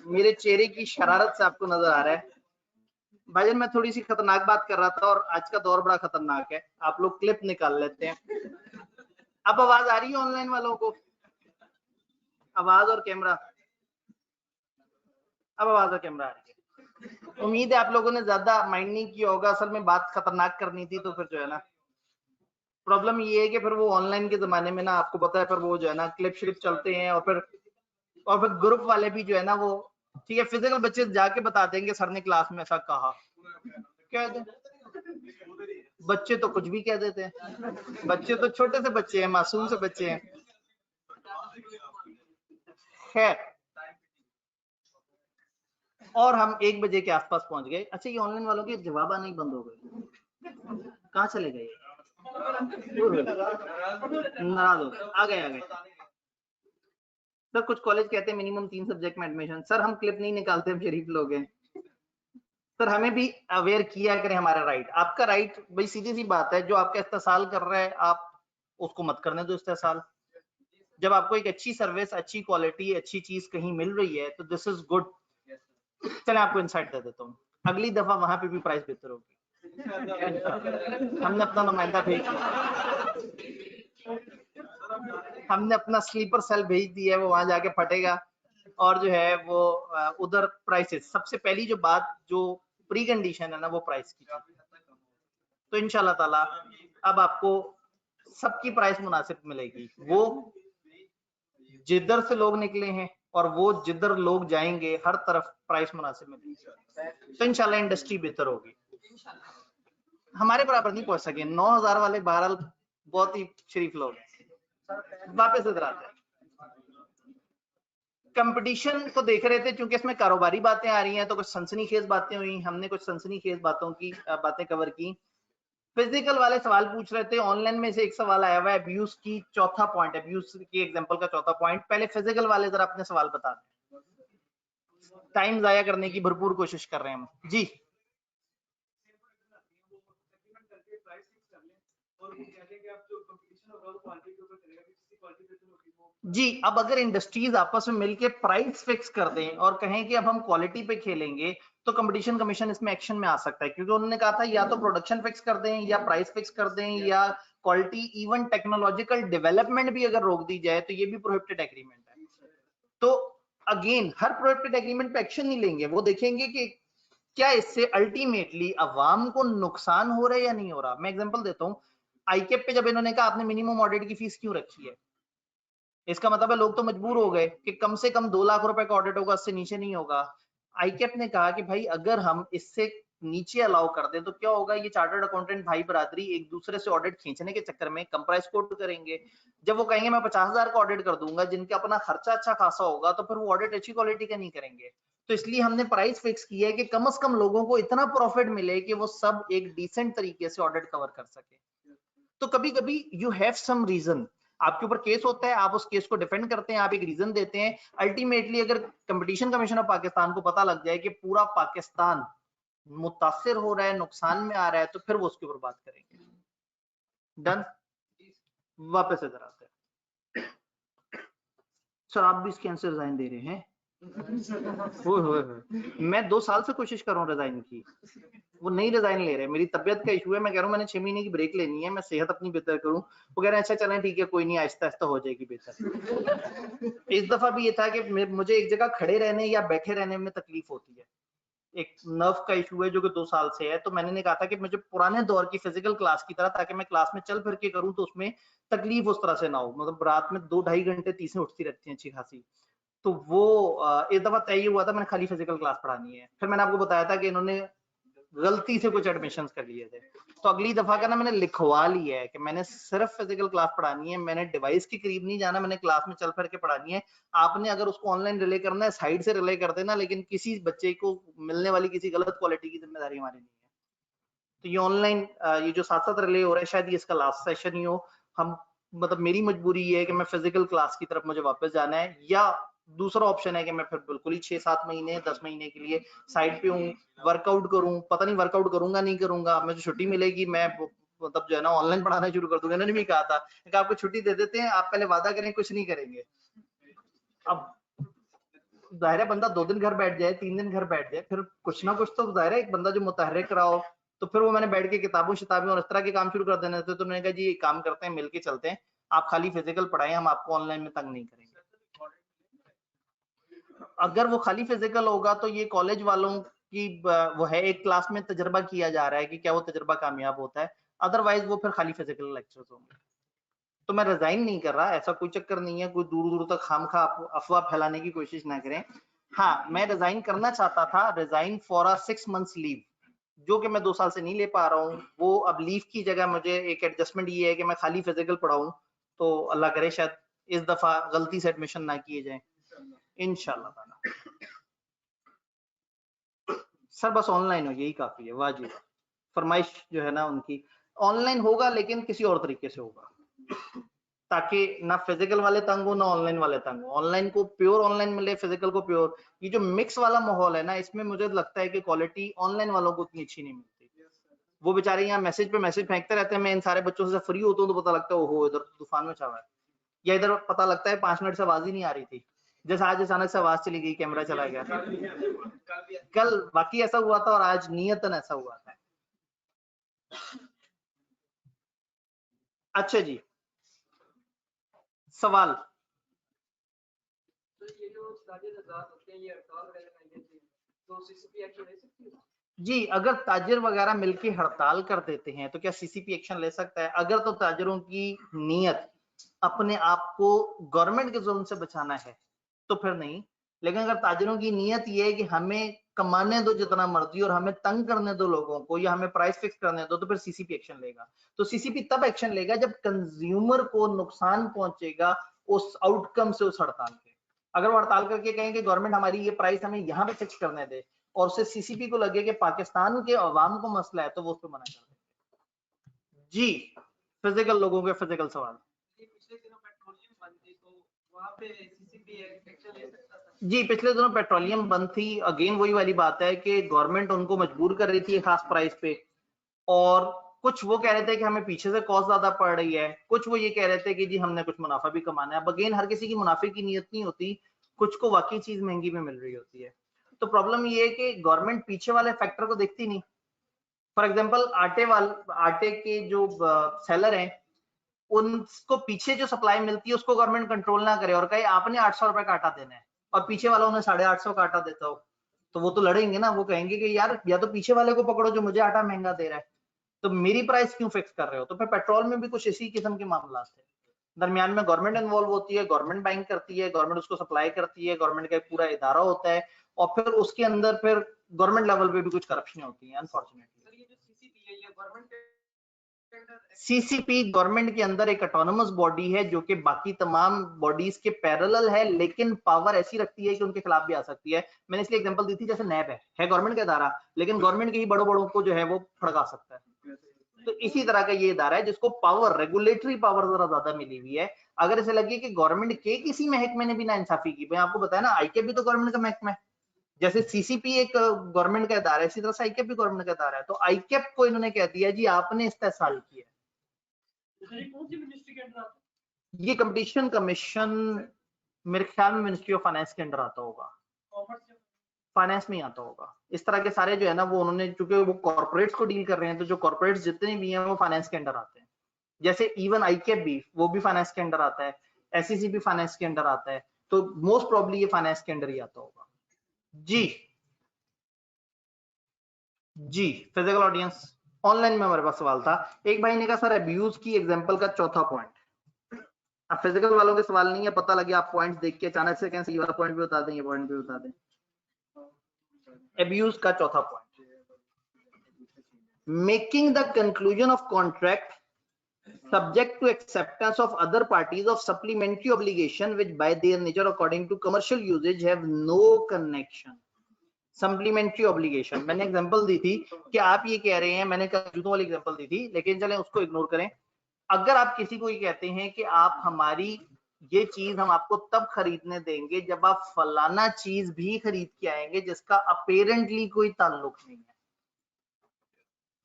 मेरे चेहरे की शरारत से आपको नजर आ रहा है भाईजान, मैं थोड़ी सी खतरनाक बात कर रहा था और आज का दौर बड़ा खतरनाक है, आप लोग क्लिप निकाल लेते हैं। अब आवाज आ रही है ऑनलाइन वालों को? आवाज और कैमरा, अब आवाज और कैमरा आ रही है। उम्मीद है आप लोगों ने ज्यादा माइंड नहीं किया होगा, असल में बात खतरनाक करनी थी, तो फिर जो है ना प्रॉब्लम ये है कि फिर वो ऑनलाइन के जमाने में ना आपको पता है, फिर वो जो है ना क्लिप श्लिप चलते हैं, और फिर ग्रुप वाले भी जो है ना वो ठीक है, फिजिकल बच्चे जाके बता देंगे सर ने क्लास में ऐसा कहा, कह दे। बच्चे तो कुछ भी कह देते हैं, बच्चे तो छोटे से बच्चे हैं, मासूम से बच्चे हैं। खैर, और हम 1 बजे के आसपास पहुंच गए। अच्छा, ये ऑनलाइन वालों के जवाब आने ही बंद हो गए, कहाँ चले गए? नाराज हो गए, आ गए। सर कुछ कॉलेज कहते हैं मिनिमम 3 सब्जेक्ट में एडमिशन। सर हम क्लिप नहीं निकालते, हम शरीफ लोग हैं। सर हमें भी अवेयर किया करें, हमारा राइट, आपका राइट भाई, सीधी सी बात है, जो आपका इस्तेसाल कर रहा है आप उसको मत करने दो इस्तेसाल। जब आपको एक अच्छी सर्विस, अच्छी क्वालिटी, अच्छी चीज कहीं मिल रही है तो दिस इज गुड। चले आपको इंसाइट दे देता हूँ, अगली दफा वहां पे भी प्राइस बेहतर होगी। हमने अपना नुमाइंदा भेज दिया, हमने अपना स्लीपर सेल भेज दिया है, वो वहां जाके फटेगा और जो है वो उधर प्राइसेस, सबसे पहली जो बात जो प्री कंडीशन है ना वो प्राइस की। तो इंशाल्लाह ताला अब आपको सबकी प्राइस मुनासिब मिलेगी। वो जिधर से लोग निकले हैं और वो जिधर लोग जाएंगे, हर तरफ प्राइस मुनासिब मिलेगी, तो इंशाल्लाह इंडस्ट्री बेहतर होगी। हमारे बराबर नहीं पहुंच सके 9000 वाले, बहरहाल बहुत ही शरीफ लोग हैं। वापस इधर आते हैं, कंपटीशन को देख रहे थे, क्योंकि इसमें कारोबारी बातें आ रही हैं तो कुछ सनसनीखेज बातें हुई, हमने कुछ सनसनीखेज बातें कवर की। फिजिकल वाले सवाल पूछ रहे थे, ऑनलाइन में से एक सवाल आया हुआ है अब्यूज की, चौथा पॉइंट, अब्यूज की एग्जांपल का चौथा पॉइंट। पहले फिजिकल वाले जरा अपने सवाल बता दें, टाइम जाया करने की भरपूर कोशिश कर रहे हैं हम जी। जी, अब अगर इंडस्ट्रीज आपस में मिलके प्राइस फिक्स कर दें और कहें कि अब हम क्वालिटी पे खेलेंगे, तो कंपटीशन कमीशन इसमें एक्शन में आ सकता है, क्योंकि उन्होंने कहा था या तो प्रोडक्शन फिक्स कर दें या प्राइस फिक्स कर दें या क्वालिटी, इवन टेक्नोलॉजिकल डेवलपमेंट भी अगर रोक दी जाए तो ये भी प्रोहिबिटेड एग्रीमेंट है। तो अगेन हर प्रोहिबिटेड एग्रीमेंट पे एक्शन नहीं लेंगे, वो देखेंगे कि क्या इससे अल्टीमेटली अवाम को नुकसान हो रहा है या नहीं हो रहा। मैं एग्जांपल देता हूं, आईकेप पे जब इन्होंने कहा आपने मिनिमम ऑडिट की फीस क्यों रखी है, इसका मतलब है लोग तो मजबूर हो गए कि कम से कम 2 लाख रुपए का ऑडिट होगा, उससे नीचे नहीं होगा। आईकेप ने कहा कि भाई अगर हम इससे नीचे अलाउ कर दें तो क्या होगा, ये चार्टर्ड अकाउंटेंट भाई बरादरी एक दूसरे से ऑडिट खींचने के चक्कर में कम प्राइस कोट करेंगे। जब वो कहेंगे मैं 50,000 का ऑडिट कर दूंगा, जिनका अपना खर्चा अच्छा खासा होगा, तो फिर वो ऑडिट अच्छी क्वालिटी का नहीं करेंगे। तो इसलिए हमने प्राइस फिक्स किया है कि कम से कम लोगों को इतना प्रॉफिट मिले कि वो सब एक डिसेंट तरीके से ऑडिट कवर कर सके। तो कभी कभी यू हैव सम रीजन, आपके ऊपर केस होता है, आप उस केस को डिफेंड करते हैं, आप एक रीजन देते हैं। अल्टीमेटली अगर कंपटीशन कमीशन ऑफ पाकिस्तान को पता लग जाए कि पूरा पाकिस्तान मुतासिर हो रहा है, नुकसान में आ रहा है, तो फिर वो उसके ऊपर बात करेंगे। डन। वापस इधर आते हैं। सर आप भी इसके आंसर रिजाइन दे रहे हैं? मैं 2 साल से कोशिश कर रहा हूँ रिजाइन की, वो नहीं रिजाइन ले रहे। मेरी तबियत का इशू है, मैं कह रहा हूँ मैंने 6 महीने की ब्रेक लेनी है, मैं सेहत अपनी बेहतर करूँ। वो कह रहे हैं अच्छा चलें ठीक है कोई नहीं, आहिस्ता आहिस्ता हो जाएगी बेहतर। इस दफा भी ये था कि मुझे एक जगह खड़े रहने या बैठे रहने में तकलीफ होती है, एक नर्व का इशू है जो कि 2 साल से है। तो मैंने कहा था कि मुझे पुराने दौर की फिजिकल क्लास की तरह, ताकि मैं क्लास में चल फिर के करूँ तो उसमें तकलीफ उस तरह से ना हो। मतलब रात में 2-2.5 घंटे तीसें उठती रहती हैं अच्छी खासी। तो वो इस दफा तय हुआ था मैंने खाली फिजिकल क्लास पढ़ानी है। फिर मैंने आपको बताया था कि इन्होंने गलती से कुछ एडमिशंस कर लिए थे, तो अगली दफा का ना मैंने लिखवा लिया है कि मैंने सिर्फ फिजिकल क्लास पढ़ानी है, मैंने डिवाइस के करीब नहीं जाना, मैंने क्लास में चल फिर के पढ़ानी है। आपने अगर उसको ऑनलाइन रिले करना है साइड से रिले कर देना, लेकिन किसी बच्चे को मिलने वाली किसी गलत क्वालिटी की जिम्मेदारी हमारी नहीं है। तो ये ऑनलाइन ये जो साथ साथ रिले हो रहा है, शायद ये इसका लास्ट सेशन ही हो। हम मतलब मेरी मजबूरी ये है कि मैं फिजिकल क्लास की तरफ मुझे वापस जाना है, या दूसरा ऑप्शन है कि मैं फिर बिल्कुल ही 6-7 महीने 10 महीने के लिए साइड पे हूँ, वर्कआउट करूँ। पता नहीं वर्कआउट करूंगा नहीं करूंगा, मुझे छुट्टी मिलेगी मैं मतलब जो है ना ऑनलाइन पढ़ाना शुरू कर दूंगा। इन्होंने भी कहा था कि आपको छुट्टी दे देते हैं, आप पहले वादा करें कुछ नहीं करेंगे। अब जाहिर है बंदा 2 दिन घर बैठ जाए, 3 दिन घर बैठ जाए, फिर कुछ ना कुछ तो जाहिर है एक बंदा जो मुतहर्रिक रहा हो। तो फिर वो मैंने बैठ के किताबों शिताबें और इस तरह के काम शुरू कर देने थे। तो मैंने कहा जी एक काम करते हैं, मिलके चलते हैं, आप खाली फिजिकल पढ़ाएं, हम आपको ऑनलाइन में तंग नहीं करेंगे। अगर वो खाली फिजिकल होगा तो ये कॉलेज वालों की वो है, एक क्लास में तजर्बा किया जा रहा है कि क्या वो तजर्बा कामयाब होता है। अदरवाइज वो फिर खाली फिजिकल लेक्चर्स होंगे। तो मैं रिजाइन नहीं कर रहा, ऐसा कोई चक्कर नहीं है, कोई दूर दूर तक खामखा अफवाह फैलाने की कोशिश ना करें। हाँ मैं रिजाइन करना चाहता था, resign for a 6 months leave, जो कि मैं 2 साल से नहीं ले पा रहा हूँ। वो अब लीव की जगह मुझे एक एडजस्टमेंट ये है कि मैं खाली फिजिकल पढ़ाऊँ। तो अल्लाह करे शायद इस दफा गलती से एडमिशन ना किए जाए इंशाल्लाह ताला। सर बस ऑनलाइन हो यही काफी है, वाजिब फरमाइश जो है ना उनकी, ऑनलाइन होगा लेकिन किसी और तरीके से होगा, ताकि ना फिजिकल वाले तंग हो ना ऑनलाइन वाले तंग हो। ऑनलाइन को प्योर ऑनलाइन मिले, फिजिकल को प्योर। ये जो मिक्स वाला माहौल है ना, इसमें मुझे लगता है कि क्वालिटी ऑनलाइन वालों को उतनी अच्छी नहीं मिलती। वो बेचारे यहाँ मैसेज पे मैसेज फेंकते रहते हैं, मैं इन सारे बच्चों से फ्री होता हूँ तो पता लगता है ओहो इधर तूफान मचा हुआ है, या इधर पता लगता है 5 मिनट से आवाज ही नहीं आ रही थी, जैसे आज अचानक से आवाज चली गई, कैमरा चला गया। कल बाकी ऐसा हुआ था और आज नियतन ऐसा हुआ था। अच्छा जी सवाल। जी अगर ताजिर वगैरह मिलके हड़ताल कर देते हैं तो क्या सीसीपी एक्शन ले सकता है? अगर तो ताजिरों की नीयत अपने आप को गवर्नमेंट के जुल्म से बचाना है तो फिर नहीं, लेकिन अगर ताजिरों की नीयत ये है कि हमें कमाने दो जितना मर्जी और हमें तंग करने दो लोगों को, या हमें प्राइस फिक्स करने दो, तो फिर सीसीपी एक्शन लेगा। तो सीसीपी तब एक्शन लेगा जब कंज्यूमर को नुकसान पहुंचेगा उस आउटकम से, उस हड़ताल के। अगर वो हड़ताल करके कहें कि गवर्नमेंट हमारी ये प्राइस हमें यहाँ पे फिक्स करने दे, और उससे सीसीपी को लगे कि पाकिस्तान के अवाम को मसला है, तो वो उस पर मना कर देंगे। जी फिजिकल लोगों के फिजिकल सवाल। जी पिछले दिनों पेट्रोलियम बंद थी, अगेन वही वाली बात है कि गवर्नमेंट उनको मजबूर कर रही थी खास प्राइस पे, और कुछ वो कह रहे थे कि हमें पीछे से कॉस्ट ज्यादा पड़ रही है, कुछ वो ये कह रहे थे कि जी हमने कुछ मुनाफा भी कमाना है। अब अगेन हर किसी की मुनाफे की नीयत नहीं होती, कुछ को वाकई चीज महंगी में मिल रही होती है। तो प्रॉब्लम ये है कि गवर्नमेंट पीछे वाले फैक्टर को देखती नहीं। फॉर एग्जाम्पल आटे के जो सेलर हैं, उनको पीछे जो सप्लाई मिलती है उसको गवर्नमेंट कंट्रोल ना करे और कहे आपने 800 रुपए का आटा देना है और पीछे वाला उन्हें 850 का आटा देता हो, तो वो तो लड़ेंगे ना। वो कहेंगे कि यार या तो पीछे वाले को पकड़ो जो मुझे आटा महंगा दे रहा है, तो मेरी प्राइस क्यों फिक्स कर रहे हो। तो फिर पेट्रोल में भी कुछ इसी किस्म के मामला थे। दरमियान में गवर्नमेंट इन्वॉल्व होती है, गवर्नमेंट बाइंग करती है, गवर्नमेंट उसको सप्लाई करती है, गवर्नमेंट का एक पूरा इदारा होता है और फिर उसके अंदर फिर गवर्नमेंट लेवल पे भी कुछ करप्शन होती है अनफॉर्चुनेटली। सीसीपी गवर्नमेंट के अंदर एक ऑटोनोमस बॉडी है जो कि बाकी तमाम बॉडीज के पैरेलल है, लेकिन पावर ऐसी रखती है कि उनके खिलाफ भी आ सकती है। मैंने इसलिए एग्जांपल दी थी, जैसे नैब है गवर्नमेंट का इदारा, लेकिन गवर्नमेंट के ही बड़ों बड़ों को जो है वो भड़का सकता है। तो इसी तरह का ये इदारा है जिसको पावर, रेगुलेटरी पावर जरा ज्यादा मिली हुई है। अगर ऐसे लगे कि गवर्नमेंट के किसी महकमे ने भी ना इंसाफी की, मैं आपको बताया ना आईकेप भी तो गवर्नमेंट का महकमा है, जैसे सीसीपी एक गवर्नमेंट का इदारा है, इसी तरह से आईकेप भी गवर्नमेंट का इदारा है। तो आईकेप को इन्होंने कह दिया जी आपने इस्तेहसाल किया। ये कंपटीशन कमीशन मेरे ख्याल में मिनिस्ट्री ऑफ फाइनेंस के अंडर आता होगा, फाइनेंस में ही आता होगा। इस तरह के सारे जो है ना वो उन्होंने, चूंकि वो कॉर्पोरेट्स को डील कर रहे हैं, तो जो कॉर्पोरेट्स जितने भी हैं वो फाइनेंस के अंडर आते हैं। जैसे इवन आईकेप भी, वो भी फाइनेंस के अंडर आता है, एसईसी भी फाइनेंस के अंडर आता है, तो मोस्ट प्रोबेबली ये फाइनेंस के अंडर ही आता होगा। जी जी फिजिकल ऑडियंस ऑनलाइन में हमारे पास सवाल था, एक भाई ने कहा सर अब्यूज की एग्जांपल का चौथा पॉइंट। अब फिजिकल वालों के सवाल नहीं है, पता लगे आप पॉइंट्स देख के अचानक से कैसे ये वाला पॉइंट भी बता दें, ये पॉइंट भी बता दें। अब्यूज का चौथा point, making the conclusion of contract subject to acceptance of other parties of supplementary obligation which by their nature according to commercial usage have no connection। Supplementary obligation मैंने एग्जांपल दी थी कि आप ये कह रहे हैं, मैंने जूतों वाली एग्जांपल दी थी, लेकिन चलें उसको इग्नोर करें। अगर आप किसी को ये कहते हैं कि आप हमारी ये चीज हम आपको तब खरीदने देंगे जब आप फलाना चीज भी खरीद के आएंगे जिसका अपेरेंटली कोई ताल्लुक नहीं है।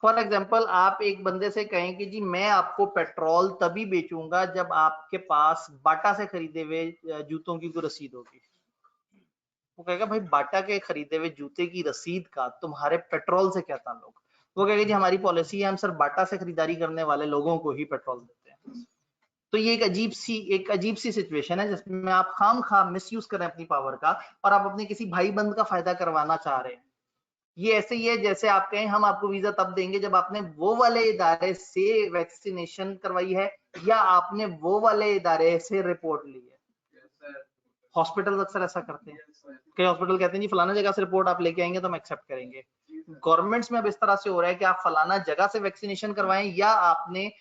फॉर एग्जाम्पल आप एक बंदे से कहें कि जी मैं आपको पेट्रोल तभी बेचूंगा जब आपके पास बाटा से खरीदे हुए जूतों की कोई रसीद होगी। वो कहेगा भाई बाटा के खरीदे हुए जूते की रसीद का तुम्हारे पेट्रोल से क्या ताल्लुक। वो कहेगा जी हमारी पॉलिसी है, हम सर बाटा से खरीदारी करने वाले लोगों को ही पेट्रोल देते हैं। तो ये एक अजीब सी सिचुएशन है जिसमें आप खाम खाम मिसयूज कर रहे हैं अपनी पावर का और आप अपने किसी भाई बंद का फायदा करवाना चाह रहे हैं। ये ऐसे ही है जैसे आप कहें हम आपको वीजा तब देंगे जब आपने वो वाले इदारे से वैक्सीनेशन करवाई है या आपने वो वाले इदारे से रिपोर्ट ली है। हॉस्पिटल अक्सर ऐसा करते हैं, कई हॉस्पिटल कहते हैं जी फलाना जगह से रिपोर्ट आप लेके आएंगे तो हम एक्सेप्ट करेंगे। गवर्नमेंट्स में अब इस तरह से हो रहा है कि आप फलाना जगह से वैक्सीनेशन करवाएं या आपने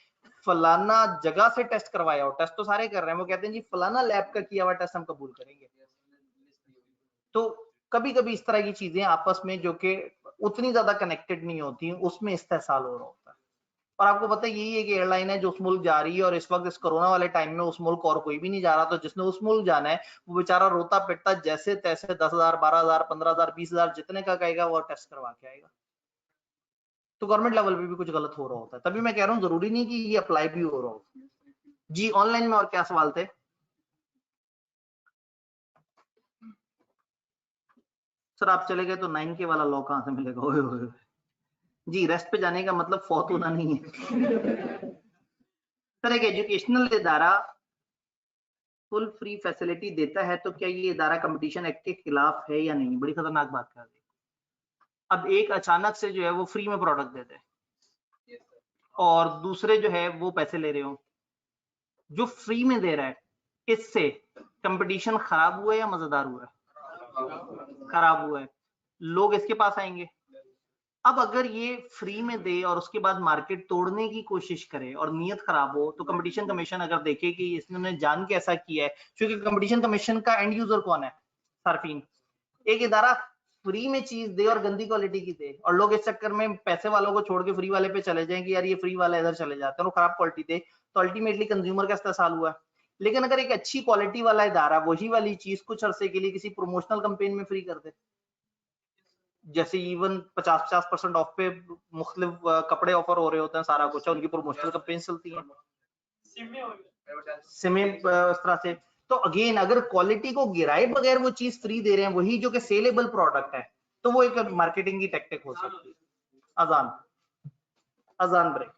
फलाना जगह से टेस्ट करवाया हो। टेस्ट तो सारे कर रहे हैं, वो कहते हैं जी फलाना लैब का किया हुआ टेस्ट हम कबूल करेंगे। तो कभी कभी इस तरह की चीजें आपस में जो कि उतनी ज्यादा कनेक्टेड नहीं होती, उसमें इस्तेहसाल हो रहा होता है। और आपको पता है यही एक एयरलाइन है जो उस मुल्क जा रही है और इस वक्त इस कोरोना वाले टाइम में उस मुल्क और कोई भी नहीं जा रहा, तो जिसने उस मुल्क जाना है वो बेचारा रोता पिटता जैसे तैसे 10,000 12,000 15,000 20,000 जितने का कहेगा वो टेस्ट करवा के आएगा। तो गवर्नमेंट लेवल पे भी कुछ गलत हो रहा होता है, तभी मैं कह रहा हूँ जरूरी नहीं कि ये अप्लाई भी हो रहा हो। जी ऑनलाइन में और क्या सवाल थे? सर आप चले गए तो 9K वाला लॉ कहां से मिलेगा? ओए ओए जी रेस्ट पे जाने का मतलब फौत होना नहीं है। सर एक एजुकेशनल इदारा फुल फ्री फैसिलिटी देता है तो क्या ये इदारा कंपटीशन एक्ट के खिलाफ है या नहीं? बड़ी खतरनाक बात कर दी। अब एक अचानक से जो है वो फ्री में प्रोडक्ट देते हैं और दूसरे जो है वो पैसे ले रहे हो। जो फ्री में दे रहा है इससे कंपटीशन खराब हुआ है या मजेदार हुआ है? खराब हुआ है। लोग इसके पास आएंगे। अब अगर ये फ्री में दे और उसके बाद मार्केट तोड़ने की कोशिश करे और नियत खराब हो, तो कंपटीशन कमीशन अगर देखे कि इसने जान के ऐसा किया है, क्योंकि कंपटीशन कमीशन का एंड यूजर कौन है? सार्फिन। एक इदारा फ्री में चीज दे और गंदी क्वालिटी की दे और लोग इस चक्कर में पैसे वालों को छोड़ के फ्री वाले पे चले जाएं कि यार ये फ्री वाला इधर चले जाते हैं, वो खराब क्वालिटी दे, तो अल्टीमेटली कंज्यूमर का इस्तेसाल हुआ। लेकिन अगर एक अच्छी क्वालिटी वाला इदारा वही वाली चीज कुछ अरसे के लिए किसी प्रमोशनल कैंपेन में फ्री कर दे, जैसे इवन 50% ऑफ पे मुख्तलिफ कपड़े ऑफर हो रहे होते हैं, सारा कुछ है, उनकी प्रमोशनल कैंपेन चलती है सिम इस तरह से। तो अगेन अगर क्वालिटी को गिराए बगैर वो चीज फ्री दे रहे हैं, वही जो कि सेलेबल प्रोडक्ट है, तो वो एक मार्केटिंग की टेक्निक हो सकती है। अजान ब्रेक।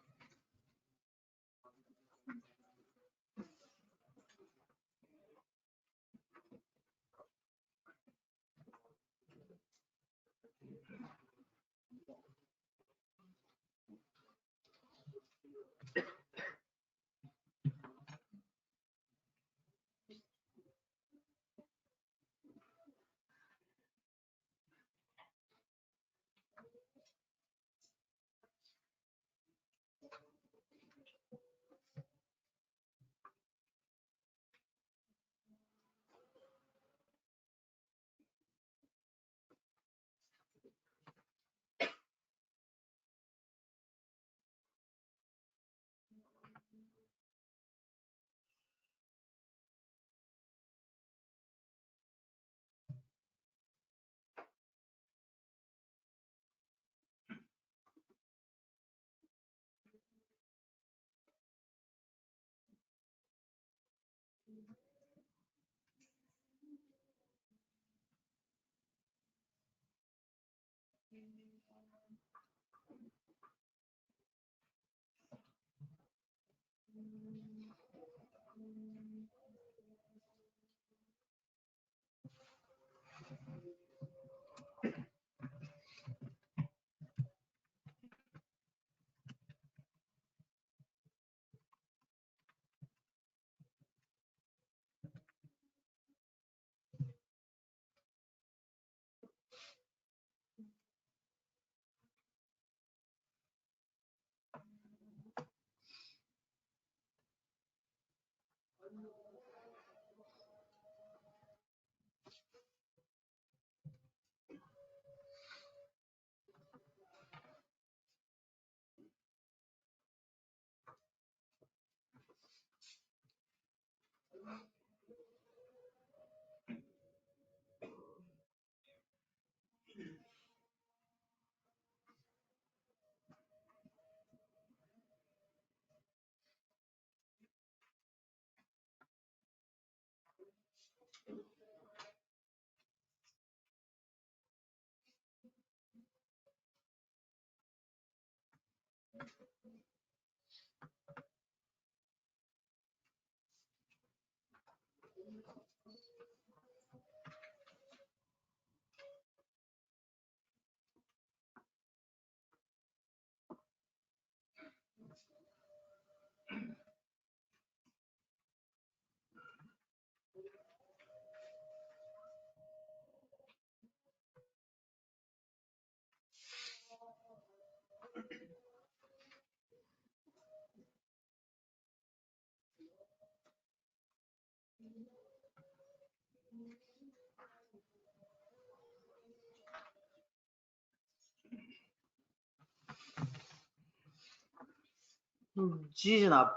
जी जनाब,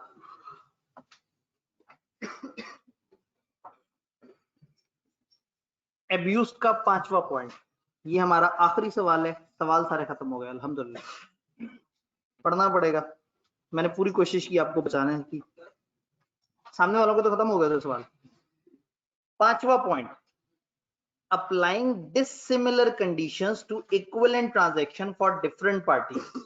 एब्यूज का 5वां पॉइंट, ये हमारा आखिरी सवाल है। सवाल सारे खत्म हो गए अल्हम्दुलिल्लाह। पढ़ना पड़ेगा, मैंने पूरी कोशिश की आपको बचाने की, सामने वालों को तो खत्म हो गया था सवाल। 5वां point, applying dissimilar conditions to equivalent transaction for different parties.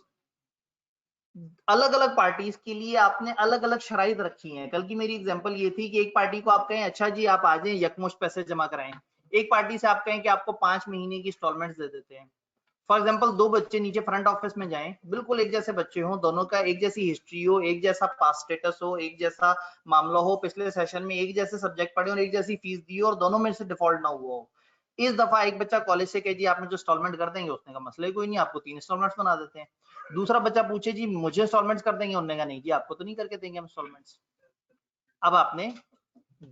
अलग अलग पार्टीज के लिए आपने अलग अलग शराइत रखी हैं। कल की मेरी एग्जांपल ये थी कि एक पार्टी को आप कहें अच्छा जी आप आ जाएं यकमुश्त पैसे जमा कराएं, एक पार्टी से आप कहें कि आपको 5 महीने की इंस्टॉलमेंट्स दे देते हैं। फॉर एग्जांपल दो बच्चे नीचे फ्रंट ऑफिस में जाएं, बिल्कुल एक जैसे बच्चे हों, दोनों का एक जैसी हिस्ट्री हो, एक जैसा पास स्टेटस हो, एक जैसा मामला हो, पिछले सेशन में एक जैसे सब्जेक्ट पढ़े और एक जैसी फीस दी हो और दोनों में से डिफॉल्ट ना हुआ हो। इस दफा एक बच्चा कॉलेज से कहे जी आप मुझे इंस्टॉलमेंट कर देंगे, उसने का मसला ही कोई नहीं, आपको 3 इंस्टॉलमेंट्स बना देते हैं। दूसरा बच्चा पूछे जी मुझे इंस्टॉलमेंट्स कर देंगे, उन्होंने कहा नहीं जी आपको तो नहीं करके देंगे हम इंस्टॉलमेंट्स। अब आपने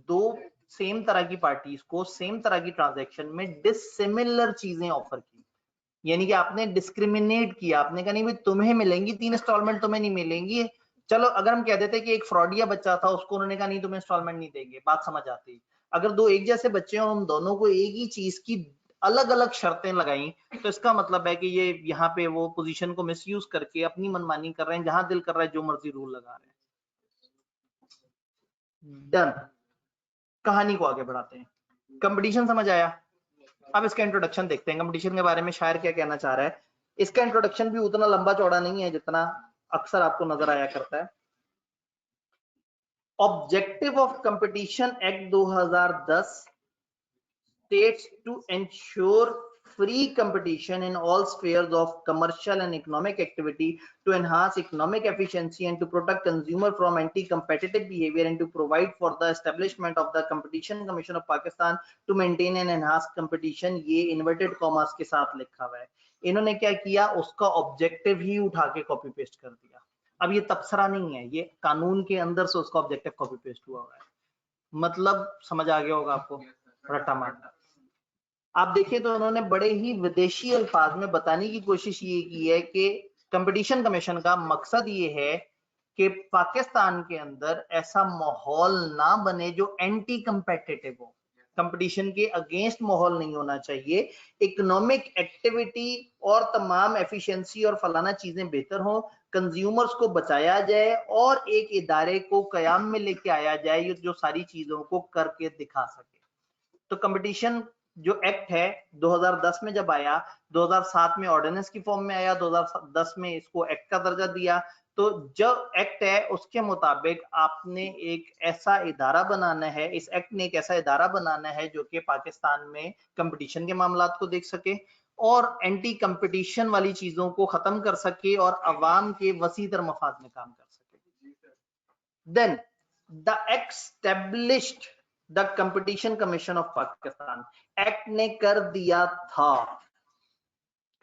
दो सेम तरह की पार्टीज को सेम तरह की ट्रांजैक्शन में डिसिमिलर चीजें ऑफर की, यानी कि आपने डिस्क्रिमिनेट किया। आपने कहा नहीं भाई तुम्हें मिलेंगी 3 इंस्टॉलमेंट, तुम्हें नहीं मिलेंगी। चलो अगर हम कह देते कि एक फ्रॉडिया बच्चा था, उसको उन्होंने कहा नहीं तुम्हें इंस्टॉलमेंट नहीं देंगे, बात समझ आती। अगर दो एक जैसे बच्चे हैं और उन दोनों को एक ही चीज की अलग अलग शर्तें लगाई, तो इसका मतलब है कि ये यहाँ पे वो पोजीशन को मिसयूज करके अपनी मनमानी कर रहे हैं, जहां दिल कर रहा है जो मर्जी रूल लगा रहे हैं। डन, कहानी को आगे बढ़ाते हैं। कंपटीशन समझ आया? अब इसका इंट्रोडक्शन देखते हैं, कंपटीशन के बारे में शायर क्या कहना चाह रहा है। इसका इंट्रोडक्शन भी उतना लंबा चौड़ा नहीं है जितना अक्सर आपको नजर आया करता है। Objective of Competition act 2010 states to ensure free competition in all spheres of commercial and economic activity, to enhance economic efficiency and to protect consumer from anti-competitive behavior, and to provide for the establishment of the Competition Commission of Pakistan to maintain and enhance competition। ये inverted commas के साथ लिखा हुआ है। इन्होंने क्या किया, उसका ऑब्जेक्टिव ही उठा के कॉपी पेस्ट कर दिया। अब ये तबसरा नहीं है, ये कानून के अंदर से उसका ऑब्जेक्टिव कॉपी पेस्ट हुआ है। मतलब समझ आ गया होगा आपको, रट्टा मारना। आप देखिए तो उन्होंने बड़े ही विदेशी अल्फाज में बताने की कोशिश ये की है कि कंपटीशन कमीशन का मकसद ये है कि पाकिस्तान के अंदर ऐसा माहौल ना बने जो एंटी कंपेटिटिव हो, कंपटीशन के अगेंस्ट माहौल नहीं होना चाहिए, इकोनॉमिक एक्टिविटी और तमाम एफिशिएंसी और फलाना चीजें बेहतर हो, कंज्यूमर्स को बचाया जाए और एक इदारे को कयाम में लेके आया जाए जो सारी चीजों को करके दिखा सके। तो कंपटीशन जो एक्ट है 2010 में जब आया, 2007 में ऑर्डिनेंस की फॉर्म में आया, 2010 में इसको एक्ट का दर्जा दिया। तो जो एक्ट है उसके मुताबिक आपने एक ऐसा इदारा बनाना है, इस एक्ट ने एक ऐसा इदारा बनाना है जो कि पाकिस्तान में कंपटीशन के मामलात को देख सके और एंटी कंपटीशन वाली चीजों को खत्म कर सके और अवाम के वसीतर मफाद में काम कर सके। Then the act established the Competition Commission of Pakistan. Act ने कर दिया था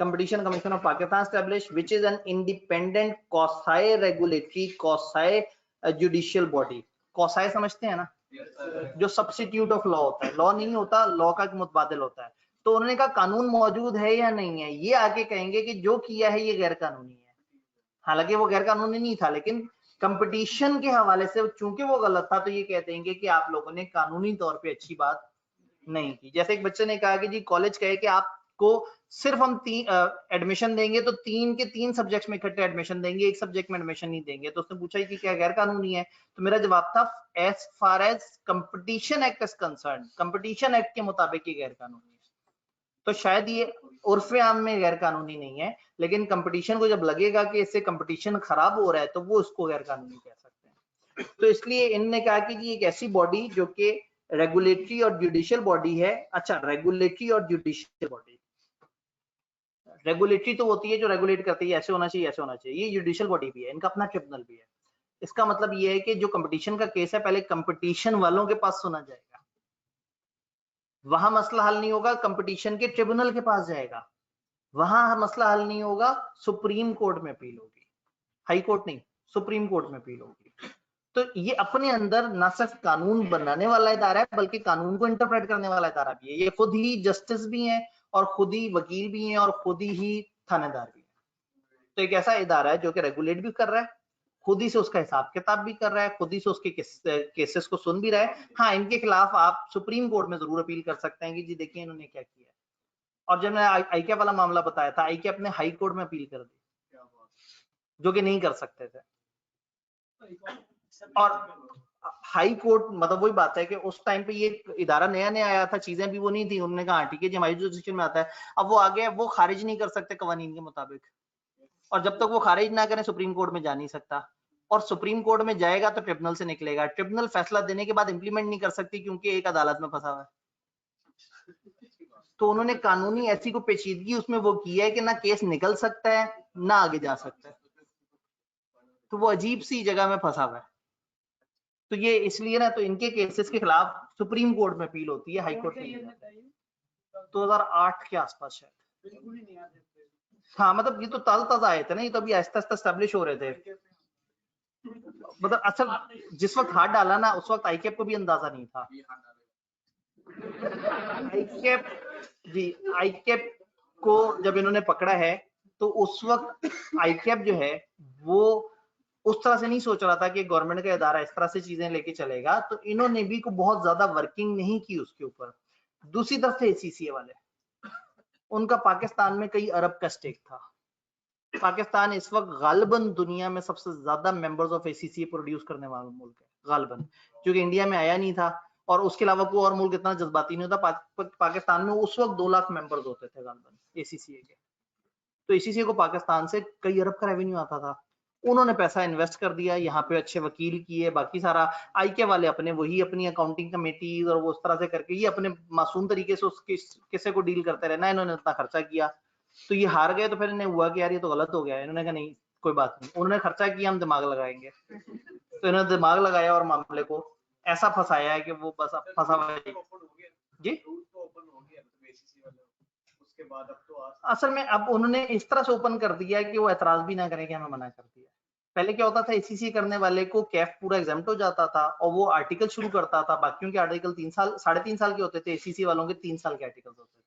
Competition Commission of Pakistan establish, which is an independent quasi regulatory quasi judicial body. Quasi समझते हैं ना, जो सब्स्टिट्यूट ऑफ लॉ होता है, लॉ नहीं होता, लॉ का मुतबादिल होता है। तो उन्होंने कहा कानून मौजूद है या नहीं है, ये आके कहेंगे कि जो किया है ये गैर कानूनी है। हालांकि वो गैर कानूनी नहीं था, लेकिन कंपटीशन के हवाले से चूंकि वो गलत था तो ये कह देंगे कि आप लोगों ने कानूनी तौर पे अच्छी बात नहीं की। जैसे एक बच्चे ने कहा कि जी कॉलेज कहे कि आपको सिर्फ हम एडमिशन देंगे तो 3 के 3 सब्जेक्ट्स में इकट्ठे एडमिशन देंगे, एक सब्जेक्ट में एडमिशन नहीं देंगे। तो उसने पूछा कि क्या गैर कानूनी है? तो मेरा जवाब था as far as Competition Act is concern, Competition Act के मुताबिक ये गैर कानूनी है। तो शायद ये उर्फे आम में गैर कानूनी नहीं है, लेकिन कंपटीशन को जब लगेगा कि इससे कंपटीशन खराब हो रहा है तो वो उसको गैर कानूनी कह सकते हैं। तो इसलिए इन्होंने कहा कि ये एक ऐसी बॉडी जो कि रेगुलेटरी और जुडिशियल बॉडी है। अच्छा, रेगुलेटरी और जुडिशियल बॉडी, रेगुलेटरी तो होती है जो रेगुलेट करती है ऐसे होना चाहिए ऐसे होना चाहिए, ये जुडिशियल बॉडी भी है, इनका अपना ट्रिब्यूनल भी है। इसका मतलब ये है कि जो कंपटीशन का केस है पहले कंपटीशन वालों के पास सुना जाएगा, वहां मसला हल नहीं होगा कंपटीशन के ट्रिब्यूनल के पास जाएगा, वहां मसला हल नहीं होगा सुप्रीम कोर्ट में अपील होगी, हाई कोर्ट नहीं सुप्रीम कोर्ट में अपील होगी। तो ये अपने अंदर न सिर्फ कानून बनाने वाला इदारा है बल्कि कानून को इंटरप्रेट करने वाला इदारा भी है। ये खुद ही जस्टिस भी है और खुद ही वकील भी हैं और खुद ही थानेदार भी है। तो एक ऐसा इदारा है जो कि रेगुलेट भी कर रहा है, खुद ही से उसका हिसाब किताब भी कर रहा है, खुद ही से उसके केसेस को सुन भी रहा है। हाँ, इनके खिलाफ आप सुप्रीम कोर्ट में जरूर अपील कर सकते हैं कि जी देखिए इन्होंने क्या किया है। और जब मैंने आईके वाला मामला बताया था, आईके अपने हाई कोर्ट में अपील कर दी, जो कि नहीं कर सकते थे। और हाई कोर्ट मतलब वही बात है कि उस टाइम पे ये इदारा नया नया आया था, चीजें भी वो नहीं थी, उन्होंने कहा ठीक है जी हमारी जुरिस्डिक्शन में आता है। अब वो आगे वो खारिज नहीं कर सकते कवानीन के मुताबिक, और जब तक वो खारिज ना करें सुप्रीम कोर्ट में जा नहीं सकता, और सुप्रीम कोर्ट में जाएगा तो ट्रिब्यूनल से निकलेगा, ट्रिब्यूनल फैसला देने के बाद इंप्लीमेंट नहीं कर सकती क्योंकि एक अदालत में फंसा हुआ है। तो उन्होंने कानूनी ऐसी को पेचीदगी उसमें वो की है कि ना केस निकल सकता है ना आगे जा सकता है, तो वो अजीब सी जगह में फंसा हुआ है। तो ये इसलिए ना, तो इनके केसेस के खिलाफ सुप्रीम कोर्ट में अपील होती है, हाई कोर्ट में 2008 के आसपास शायद। हाँ मतलब ये तो ताजा आए थे ना, ये तो अभी आहिस्ता आहिस्ता एस्टेब्लिश हो रहे थे। मतलब असल जिस वक्त हाथ डाला ना उस वक्त आईकेप को भी अंदाजा नहीं था। आईकेप जी, आईकेप को जब इन्होंने पकड़ा है तो उस वक्त आईकेप जो है वो उस तरह से नहीं सोच रहा था कि गवर्नमेंट का इदारा इस तरह से चीजें लेके चलेगा, तो इन्होंने भी को बहुत ज्यादा वर्किंग नहीं की उसके ऊपर। दूसरी तरफ से एसीसीए वाले उनका पाकिस्तान में कई अरब का स्टेक था। पाकिस्तान इस वक्त गालिबन दुनिया में सबसे ज्यादा मेंबर्स ऑफ एसीसी प्रोड्यूस करने वाला मुल्क है, गालिबन, क्योंकि इंडिया में आया नहीं था और उसके अलावा कोई और मुल्क इतना जज्बाती नहीं होता। पाकिस्तान में उस वक्त 2 लाख मेंबर्स होते थे गालिबन एसीसी के। तो एसीसी को पाकिस्तान से कई अरब का रेवेन्यू आता था। उन्होंने पैसा इन्वेस्ट कर दिया, यहाँ पे अच्छे वकील किए, बाकी सारा आईके वाले अपने वही अपनी अकाउंटिंग कमेटी और वो उस तरह से करके ये अपने मासूम तरीके से उस किस्से को डील करते रहे ना। इन्होंने इतना खर्चा किया तो ये हार गए, तो फिर इन्हें हुआ कि यार ये तो गलत हो गया। इन्होंने कहा नहीं कोई बात नहीं, उन्होंने खर्चा किया, हम दिमाग लगाएंगे। तो इन्होंने दिमाग लगाया और मामले को ऐसा फंसाया है कि वो बस फंसा हुआ है जी। उसके बाद अब तो असल में अब उन्होंने इस तरह से ओपन कर दिया है कि वो एतराज भी ना करें कि हमें मना कर दिया। पहले क्या होता था, एसीसी करने वाले को कैफ पूरा एग्जाम्प्ट हो जाता था और वो आर्टिकल शुरू करता था। बाकियों के आर्टिकल 3 साल 3.5 साल के होते थे, एसीसी वालों के 3 साल के आर्टिकल्स होते थे।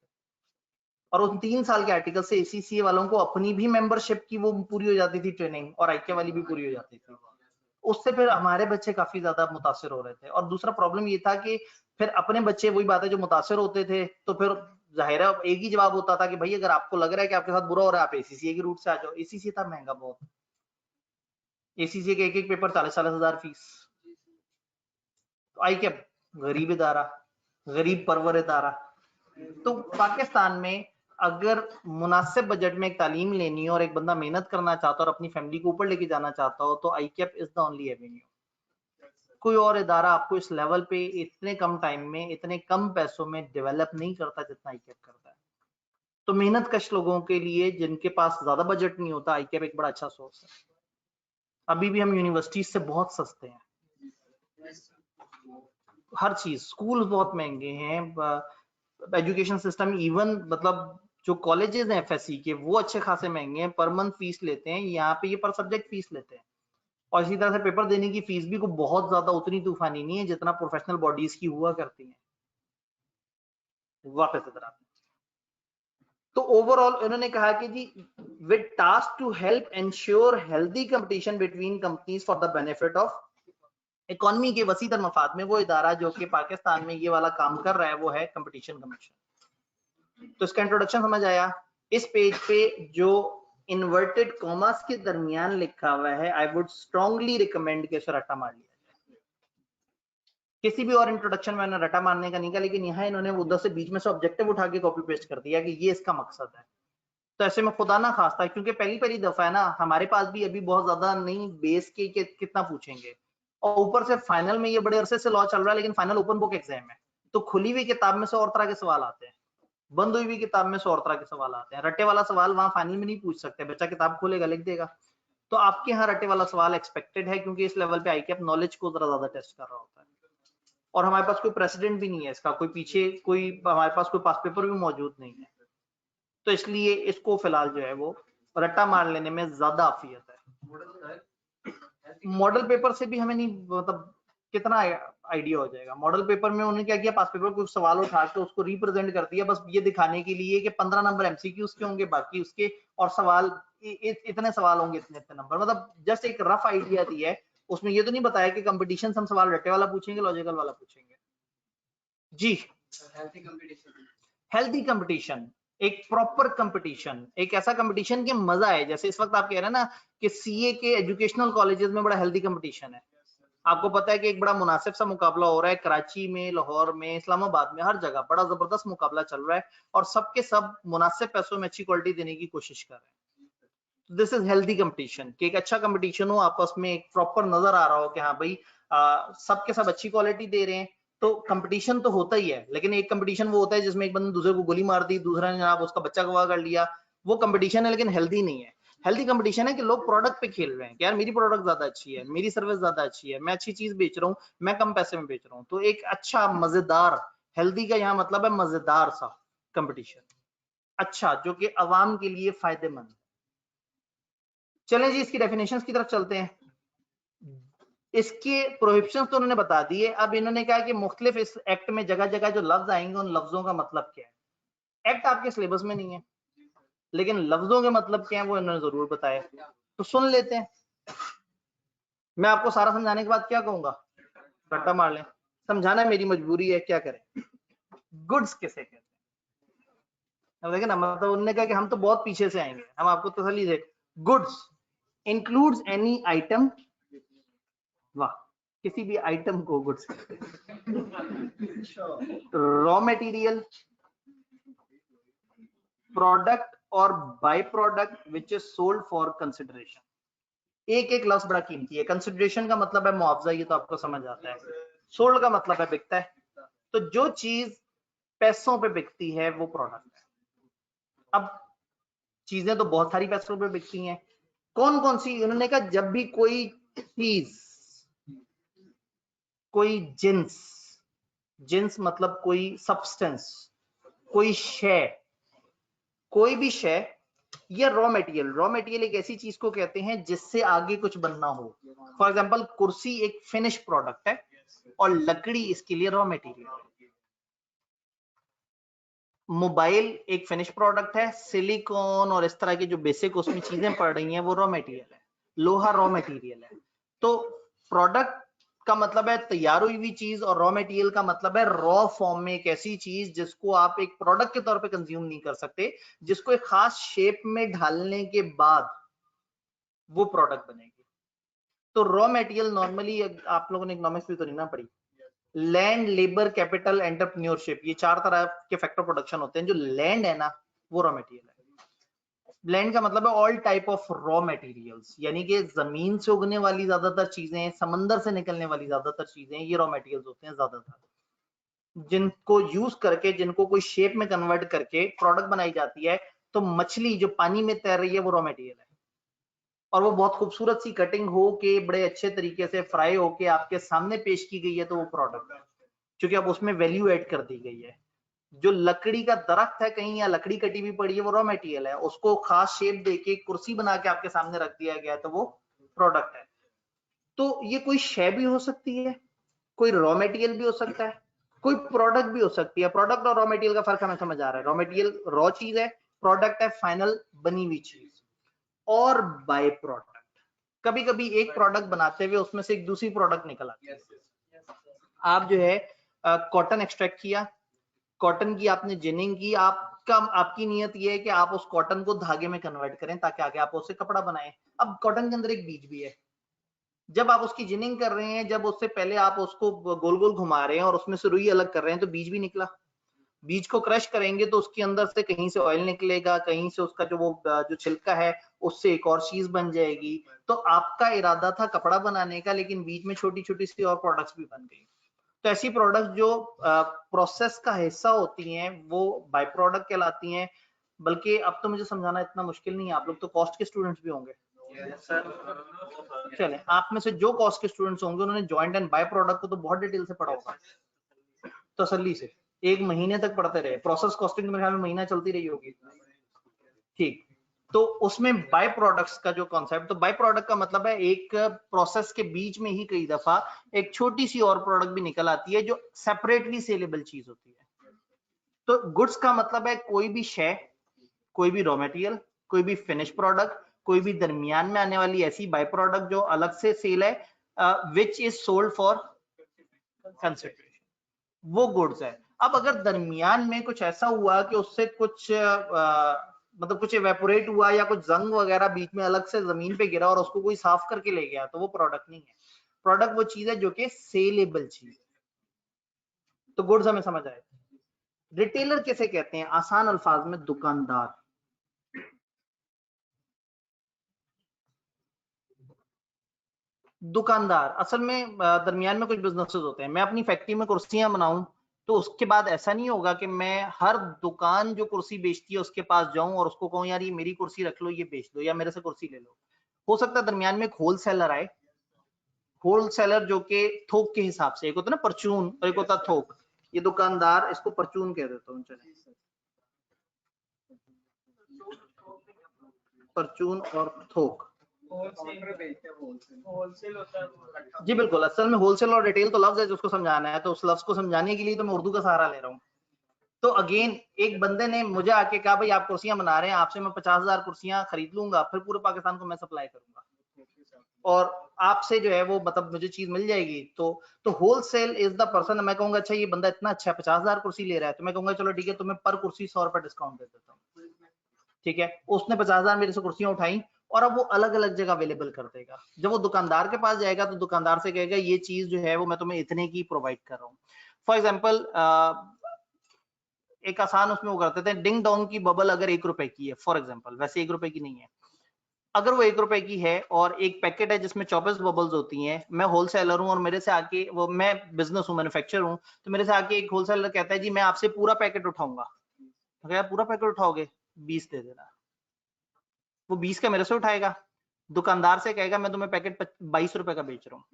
और उन 3 साल के आर्टिकल से एसीसी वालों को अपनी भी मेंबरशिप की वो पूरी हो जाती थी ट्रेनिंग, और आईके वाली भी पूरी हो जाती थी। उससे फिर हमारे बच्चे काफी ज्यादा मुतासिर हो रहे थे। और दूसरा प्रॉब्लम ये था कि फिर अपने बच्चे, वही बात है, जो मुतासिर होते थे, तो फिर जाहिर है एक ही जवाब होता था कि भाई अगर आपको लग रहा है कि आपके साथ बुरा हो रहा है, आप एसीसी की रूट से आ जाओ। एसीसी था महंगा बहुत, एसीसी के एक पेपर 40-40 हजार फीस। तो आई क्या, गरीब इदारा, गरीब परवर इदारा। तो पाकिस्तान में अगर मुनासिब बजट में एक तालीम लेनी है और एक बंदा मेहनत करना चाहता है और अपनी फैमिली को ऊपर लेके जाना चाहता हो, तो आईकेप इज द ओनली एवेन्यू। कोई और इदारा आपको इस लेवल पे इतने कम टाइम में इतने कम पैसों में डेवलप नहीं करता जितना आईकेप करता है। तो मेहनत कश लोगों के लिए जिनके पास ज्यादा बजट नहीं होता, आईकेप एक बड़ा अच्छा सोर्स है। अभी भी हम यूनिवर्सिटीज से बहुत सस्ते हैं, हर चीज, स्कूल बहुत महंगे हैं, एजुकेशन सिस्टम इवन, मतलब जो कॉलेजेस हैं एफएससी के वो अच्छे खासे महंगे हैं, पर मंथ फीस लेते हैं। यहाँ पे ये पर सब्जेक्ट फीस लेते हैं। और इसी तरह से पेपर देने की फीस भी को बहुत ज्यादा उतनी तूफानी नहीं है जितना प्रोफेशनल बॉडीज की हुआ करती हैं। वापस इधर आते हैं। तो ओवरऑल उन्होंने कहा कि जी with task to help ensure healthy competition between companies for the benefit of economy के वसीतर मफाद में, वो इदारा जो कि पाकिस्तान में ये वाला काम कर रहा है वो है कंपटीशन कमीशन। तो इसका इंट्रोडक्शन समझ आया। इस पेज पे जो इन्वर्टेड कॉमर्स के दरमियान लिखा हुआ है, आई वुड स्ट्रांगली रिकमेंड के रट्टा मार लिया जाए। किसी भी और इंट्रोडक्शन में उन्होंने रट्टा मारने का नहीं कहा, लेकिन यहाँ इन्होंने उधर से बीच में से ऑब्जेक्टिव उठा के कॉपी पेस्ट कर दिया कि ये इसका मकसद है। तो ऐसे में खुदा ना खास्ता, क्योंकि पहली दफा है ना, हमारे पास भी अभी बहुत ज्यादा नहीं बेस के कितना पूछेंगे, और ऊपर से फाइनल में ये बड़े अरसे से लॉ चल रहा है, लेकिन फाइनल ओपन बुक एग्जाम है। तो खुली हुई किताब में से और तरह के सवाल आते हैं, बंद हुई हुई किताब में से और तरह के सवाल आते हैं। रट्टे वाला सवाल वहां फाइनल में नहीं पूछ सकते, बच्चा किताब खोलेगा लिख देगा। तो आपके यहाँ रट्टे वाला सवाल एक्सपेक्टेड है, क्योंकि इस लेवल पे आईकेप नॉलेज को जरा ज्यादा टेस्ट कर रहा होता है। और हमारे पास कोई प्रेसिडेंट भी नहीं है इसका, कोई पीछे कोई हमारे पास कोई पास पेपर भी मौजूद नहीं है। तो इसलिए इसको फिलहाल जो है वो रट्टा मार लेने में ज्यादा आफियत है। मॉडल पेपर से भी हमें नहीं, मतलब कितना आइडिया हो जाएगा। मॉडल पेपर में उन्होंने क्या किया, पास पेपर कुछ सवाल उठा के उसको रिप्रेजेंट कर दिया, बस ये दिखाने के लिए कि 15 नंबर एमसीक्यूज के होंगे, बाकी उसके और सवाल इतने सवाल होंगे, इतने इतने नंबर, मतलब जस्ट एक रफ आइडिया दिया है। उसमें ये तो नहीं बताया कि कंपटीशन हम सवाल रट्टे वाला पूछेंगे, लॉजिकल वाला पूछेंगे। जी, हेल्थी कंपटीशन, एक प्रॉपर कंपटीशन, एक ऐसा कंपटीशन के मजा है। जैसे इस वक्त आप कह रहे हैं ना कि सीए के एजुकेशनल कॉलेजेस में बड़ा हेल्थी कंपटीशन है। आपको पता है कि एक बड़ा मुनासिब सा मुकाबला हो रहा है कराची में, लाहौर में, इस्लामाबाद में, हर जगह बड़ा जबरदस्त मुकाबला चल रहा है, और सबके सब मुनासिब पैसों में अच्छी क्वालिटी देने की कोशिश कर रहे हैं। दिस इज हेल्थी कंपटीशन, कि एक अच्छा कंपटीशन हो, आपस में एक प्रॉपर नजर आ रहा हो कि हाँ भाई सबके सब अच्छी क्वालिटी दे रहे हैं। तो कंपटीशन तो होता ही है, लेकिन एक कंपटीशन वो होता है जिसमें एक बंदे दूसरे को गोली मार दी, दूसरा ने जनाब उसका बच्चा गवाह कर लिया, वो कंपटीशन है, लेकिन हेल्दी नहीं है। हेल्दी कंपटीशन है कि लोग प्रोडक्ट पे खेल रहे हैं कि यार मेरी प्रोडक्ट ज्यादा अच्छी है, मेरी सर्विस ज्यादा अच्छी है, मैं अच्छी चीज बेच रहा हूँ, मैं कम पैसे में बेच रहा हूँ। तो एक अच्छा मजेदार, हेल्दी का यहाँ मतलब है मजेदार सा कंपटीशन, अच्छा, जो कि अवाम के लिए फायदेमंद। चलें जी, इसकी डेफिनेशंस की तरफ चलते हैं। इसके प्रोहिबिशंस तो उन्होंने बता दिए। अब इन्होंने कहा कि मुख्तलिफ इस एक्ट में जगह जगह जो लफ्ज आएंगे उन लफ्जों का मतलब क्या है। एक्ट आपके सिलेबस में नहीं है, लेकिन लफ्जों के मतलब क्या है वो इन्होंने जरूर बताया। तो सुन लेते हैं। मैं आपको सारा समझाने के बाद क्या कहूंगा, रट्टा मार लें। समझाना मेरी मजबूरी है, क्या करें। गुड्स किसे कहते हैं? अब देखे ना, मतलब उन्होंने कहा कि हम तो बहुत पीछे से आएंगे, हम आपको तसल्ली दे। गुड्स इंक्लूड्स एनी आइटम, वाह, किसी भी आइटम को गुड्स। रॉ मटेरियल, प्रोडक्ट और by product which is sold for consideration. एक एक लफ्ज बड़ा कीमती है। कंसिडरेशन का मतलब है मुआवजा, ये तो आपको समझ आता है। सोल्ड का मतलब है बिकता है। तो जो चीज पैसों पे बिकती है वो प्रोडक्ट है। अब चीजें तो बहुत सारी पैसों पे बिकती हैं, कौन कौन सी? उन्होंने कहा जब भी कोई चीज, कोई जिन्स, जिन्स मतलब कोई सब्सटेंस, कोई शय, कोई भी शय, ये रॉ मटेरियल। रॉ मटेरियल एक ऐसी चीज को कहते हैं जिससे आगे कुछ बनना हो। फॉर एग्जांपल कुर्सी एक फिनिश प्रोडक्ट है और लकड़ी इसके लिए रॉ मटेरियल है। मोबाइल एक फिनिश प्रोडक्ट है, सिलिकॉन और इस तरह की जो बेसिक उसमें चीजें पड़ रही हैं वो रॉ मटेरियल है। लोहा रॉ मटेरियल है। तो प्रोडक्ट का मतलब है तैयार हुई हुई चीज, और रॉ मटेरियल का मतलब है रॉ फॉर्म में एक ऐसी चीज जिसको आप एक प्रोडक्ट के तौर पे कंज्यूम नहीं कर सकते, जिसको एक खास शेप में ढालने के बाद वो प्रोडक्ट बनेगी। तो रॉ मटेरियल नॉर्मली, आप लोगों ने इकोनॉमिक्स भी तो नहीं ना पढ़ी, लैंड, लेबर, कैपिटल, एंटरप्रेन्योरशिप, ये चार तरह के फैक्टर प्रोडक्शन होते हैं। जो लैंड है ना वो रॉ मटेरियल है। लैंड का मतलब है all type of raw materials, यानी कि जमीन से उगने वाली ज्यादातर चीजें, समंदर से निकलने वाली ज्यादातर चीजें, ये रॉ मटेरियल्स होते हैं ज्यादातर, जिनको यूज करके, जिनको कोई शेप में कन्वर्ट करके प्रोडक्ट बनाई जाती है। तो मछली जो पानी में तैर रही है वो रॉ मटेरियल है, और वो बहुत खूबसूरत सी कटिंग हो के बड़े अच्छे तरीके से फ्राई होके आपके सामने पेश की गई है तो वो प्रोडक्ट है, क्योंकि अब उसमें वैल्यू ऐड कर दी गई है। जो लकड़ी का दरख्त है कहीं, या लकड़ी कटी भी पड़ी है, वो रॉ मटेरियल है, उसको खास शेप देके कुर्सी बना के आपके सामने रख दिया गया तो वो प्रोडक्ट है। तो ये कोई शय भी हो सकती है, कोई रॉ मटेरियल भी हो सकता है, कोई प्रोडक्ट भी हो सकती है। प्रोडक्ट और रॉ मटेरियल का फर्क हमें समझ आ रहा है। रॉ मटेरियल रॉ चीज है, प्रोडक्ट है फाइनल बनी हुई चीज। और बाय प्रोडक्ट, कभी कभी एक प्रोडक्ट बनाते हुए उसमें से एक दूसरी प्रोडक्ट निकल आती है। आप जो है कॉटन एक्सट्रैक्ट किया, कॉटन की आपने जिनिंग की, आपकी नियत ये है कि आप उस कॉटन को धागे में कन्वर्ट करें ताकि आगे आप उससे कपड़ा बनाएं। अब कॉटन के अंदर एक बीज भी है, जब आप उसकी जिनिंग कर रहे हैं, जब उससे पहले आप उसको गोल गोल घुमा रहे हैं और उसमें से रुई अलग कर रहे हैं, तो बीज भी निकला। बीज को क्रश करेंगे तो उसके अंदर से कहीं से ऑयल निकलेगा, कहीं से उसका जो छिलका है उससे एक और चीज बन जाएगी। तो आपका इरादा था कपड़ा बनाने का, लेकिन बीच में छोटी छोटी सी और प्रोडक्ट्स भी बन गई। तो ऐसी प्रोडक्ट जो प्रोसेस का हिस्सा होती हैं वो बाय प्रोडक्ट कहलाती हैं। बल्कि अब तो मुझे समझाना इतना मुश्किल नहीं है, आप लोग तो कॉस्ट के स्टूडेंट्स भी होंगे। चले, आप में से जो कॉस्ट के स्टूडेंट्स होंगे उन्होंने जॉइंट एंड बाय प्रोडक्ट को तो बहुत डिटेल से पढ़ा होगा, तसल्ली से एक महीने तक पढ़ते रहे। प्रोसेस कॉस्टिंग मेरे ख्याल में महीना चलती रही होगी, ठीक। तो उसमें बाय प्रोडक्ट्स का जो कॉन्सेप्ट, तो बाय प्रोडक्ट का मतलब है एक प्रोसेस के बीच में ही कई दफा एक छोटी सी और प्रोडक्ट भी निकल आती है जो सेपरेटली सेलेबल चीज होती है। तो गुड्स का मतलब है कोई भी शय, कोई भी रॉ मटेरियल, कोई भी फिनिश प्रोडक्ट, कोई भी दरमियान में आने वाली ऐसी बाय प्रोडक्ट जो अलग से सेल है, which is sold for consideration, वो गुड्स है। अब अगर दरमियान में कुछ ऐसा हुआ कि उससे कुछ मतलब कुछ इवेपोरेट हुआ या कुछ जंग वगैरह बीच में अलग से जमीन पे गिरा और उसको कोई साफ करके ले गया, तो वो प्रोडक्ट नहीं है। प्रोडक्ट वो चीज है जो कि सेलेबल चीज है। तो गुड्स हमें समझ आए। रिटेलर किसे कहते हैं? आसान अल्फाज में दुकानदार। दुकानदार असल में दरमियान में कुछ बिजनेसेस होते हैं। मैं अपनी फैक्ट्री में कुर्सियां बनाऊं तो उसके बाद ऐसा नहीं होगा कि मैं हर दुकान जो कुर्सी बेचती है उसके पास जाऊं और उसको कहूं यार ये मेरी कुर्सी रख लो, ये बेच दो, या मेरे से कुर्सी ले लो। हो सकता है दरमियान में एक होलसेलर आए, होलसेलर जो कि थोक के हिसाब से, एक होता है ना परचून और एक होता है थोक। ये दुकानदार, इसको परचून कह देता हूँ, चले परचून और थोक। होलसेल होता है जी बिल्कुल, असल में होलसेल और रिटेल तो लफ्ज है जिसको समझाना है, तो उस लफ्ज को समझाने के लिए तो मैं उर्दू का सहारा ले रहा हूँ। तो अगेन एक बंदे ने मुझे आके कहा भाई आप कुर्सियां बना रहे हैं, आपसे मैं 50,000 कुर्सियां खरीद लूंगा, फिर पूरे पाकिस्तान को मैं सप्लाई करूंगा और आपसे जो है वो मतलब मुझे चीज मिल जाएगी। तो होलसेल इज द पर्सन। मैं कहूंगा अच्छा ये बंदा इतना अच्छा 50,000 कुर्सी ले रहा है, तो मैं कहूंगा चलो ठीक है तुम्हें पर कुर्सी 100 रुपए डिस्काउंट दे देता हूँ। ठीक है, उसने 50,000 मेरे से कुर्सियां उठाई और अब वो अलग अलग जगह अवेलेबल कर देगा। जब वो दुकानदार के पास जाएगा तो दुकानदार से कहेगा ये चीज जो है वो मैं तुम्हें इतने की प्रोवाइड कर रहा हूँ। फॉर एग्जाम्पल एक आसान उसमें वो करते थे, डिंग डोंग की बबल अगर 1 रुपए की है फॉर एग्जाम्पल, वैसे 1 रुपए की नहीं है, अगर वो 1 रुपए की है और एक पैकेट है जिसमें 24 बबल्स होती हैं, मैं होलसेलर हूं और मेरे से आके वो, मैं बिजनेस हूं, मैन्युफैक्चर हूं, तो मेरे से आके एक होलसेलर कहता है जी मैं आपसे पूरा पैकेट उठाऊंगा। अगर आप पूरा पैकेट उठाओगे 20 दे देना, वो 20 का मेरे से उठाएगा, दुकानदार से कहेगा मैं तुम्हें पैकेट 22 रुपए का बेच रहा हूँ।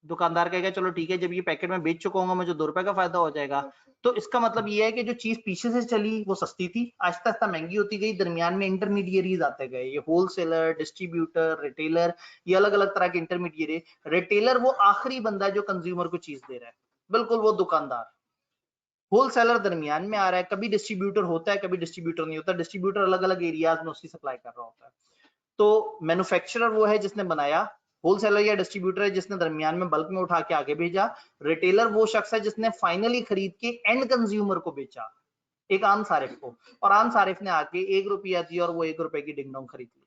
दुकानदार कहेगा चलो ठीक है, जब ये पैकेट में बेच चुका हूँ मुझे 2 रुपए का फायदा हो जाएगा। तो इसका मतलब ये है कि जो चीज पीछे से चली वो सस्ती थी, आहिस्ता आहिस्ता महंगी होती गई, दरमियान में इंटरमीडिएरीज आते गए, ये होलसेलर, डिस्ट्रीब्यूटर, रिटेलर, ये अलग अलग तरह के इंटरमीडिएरी। रिटेलर वो आखिरी बंदा है जो कंज्यूमर को चीज दे रहा है, बिल्कुल वो दुकानदार। होलसेलर दरमियान में आ रहा है, कभी डिस्ट्रीब्यूटर होता है कभी डिस्ट्रीब्यूटर नहीं होता, डिस्ट्रीब्यूटर अलग अलग एरियाज में उसकी सप्लाई कर रहा होता है। तो मैन्युफैक्चरर वो है जिसने बनाया, होलसेलर या डिस्ट्रीब्यूटर है जिसने दरमियान में बल्क में उठा के आगे भेजा, रिटेलर वो शख्स है जिसने फाइनली खरीद के एंड कंज्यूमर को बेचा, एक आम सारिफ को, और आम सारिफ ने आके 1 रुपया दिया और वो 1 रुपए की डिंग डोंग खरीद ली।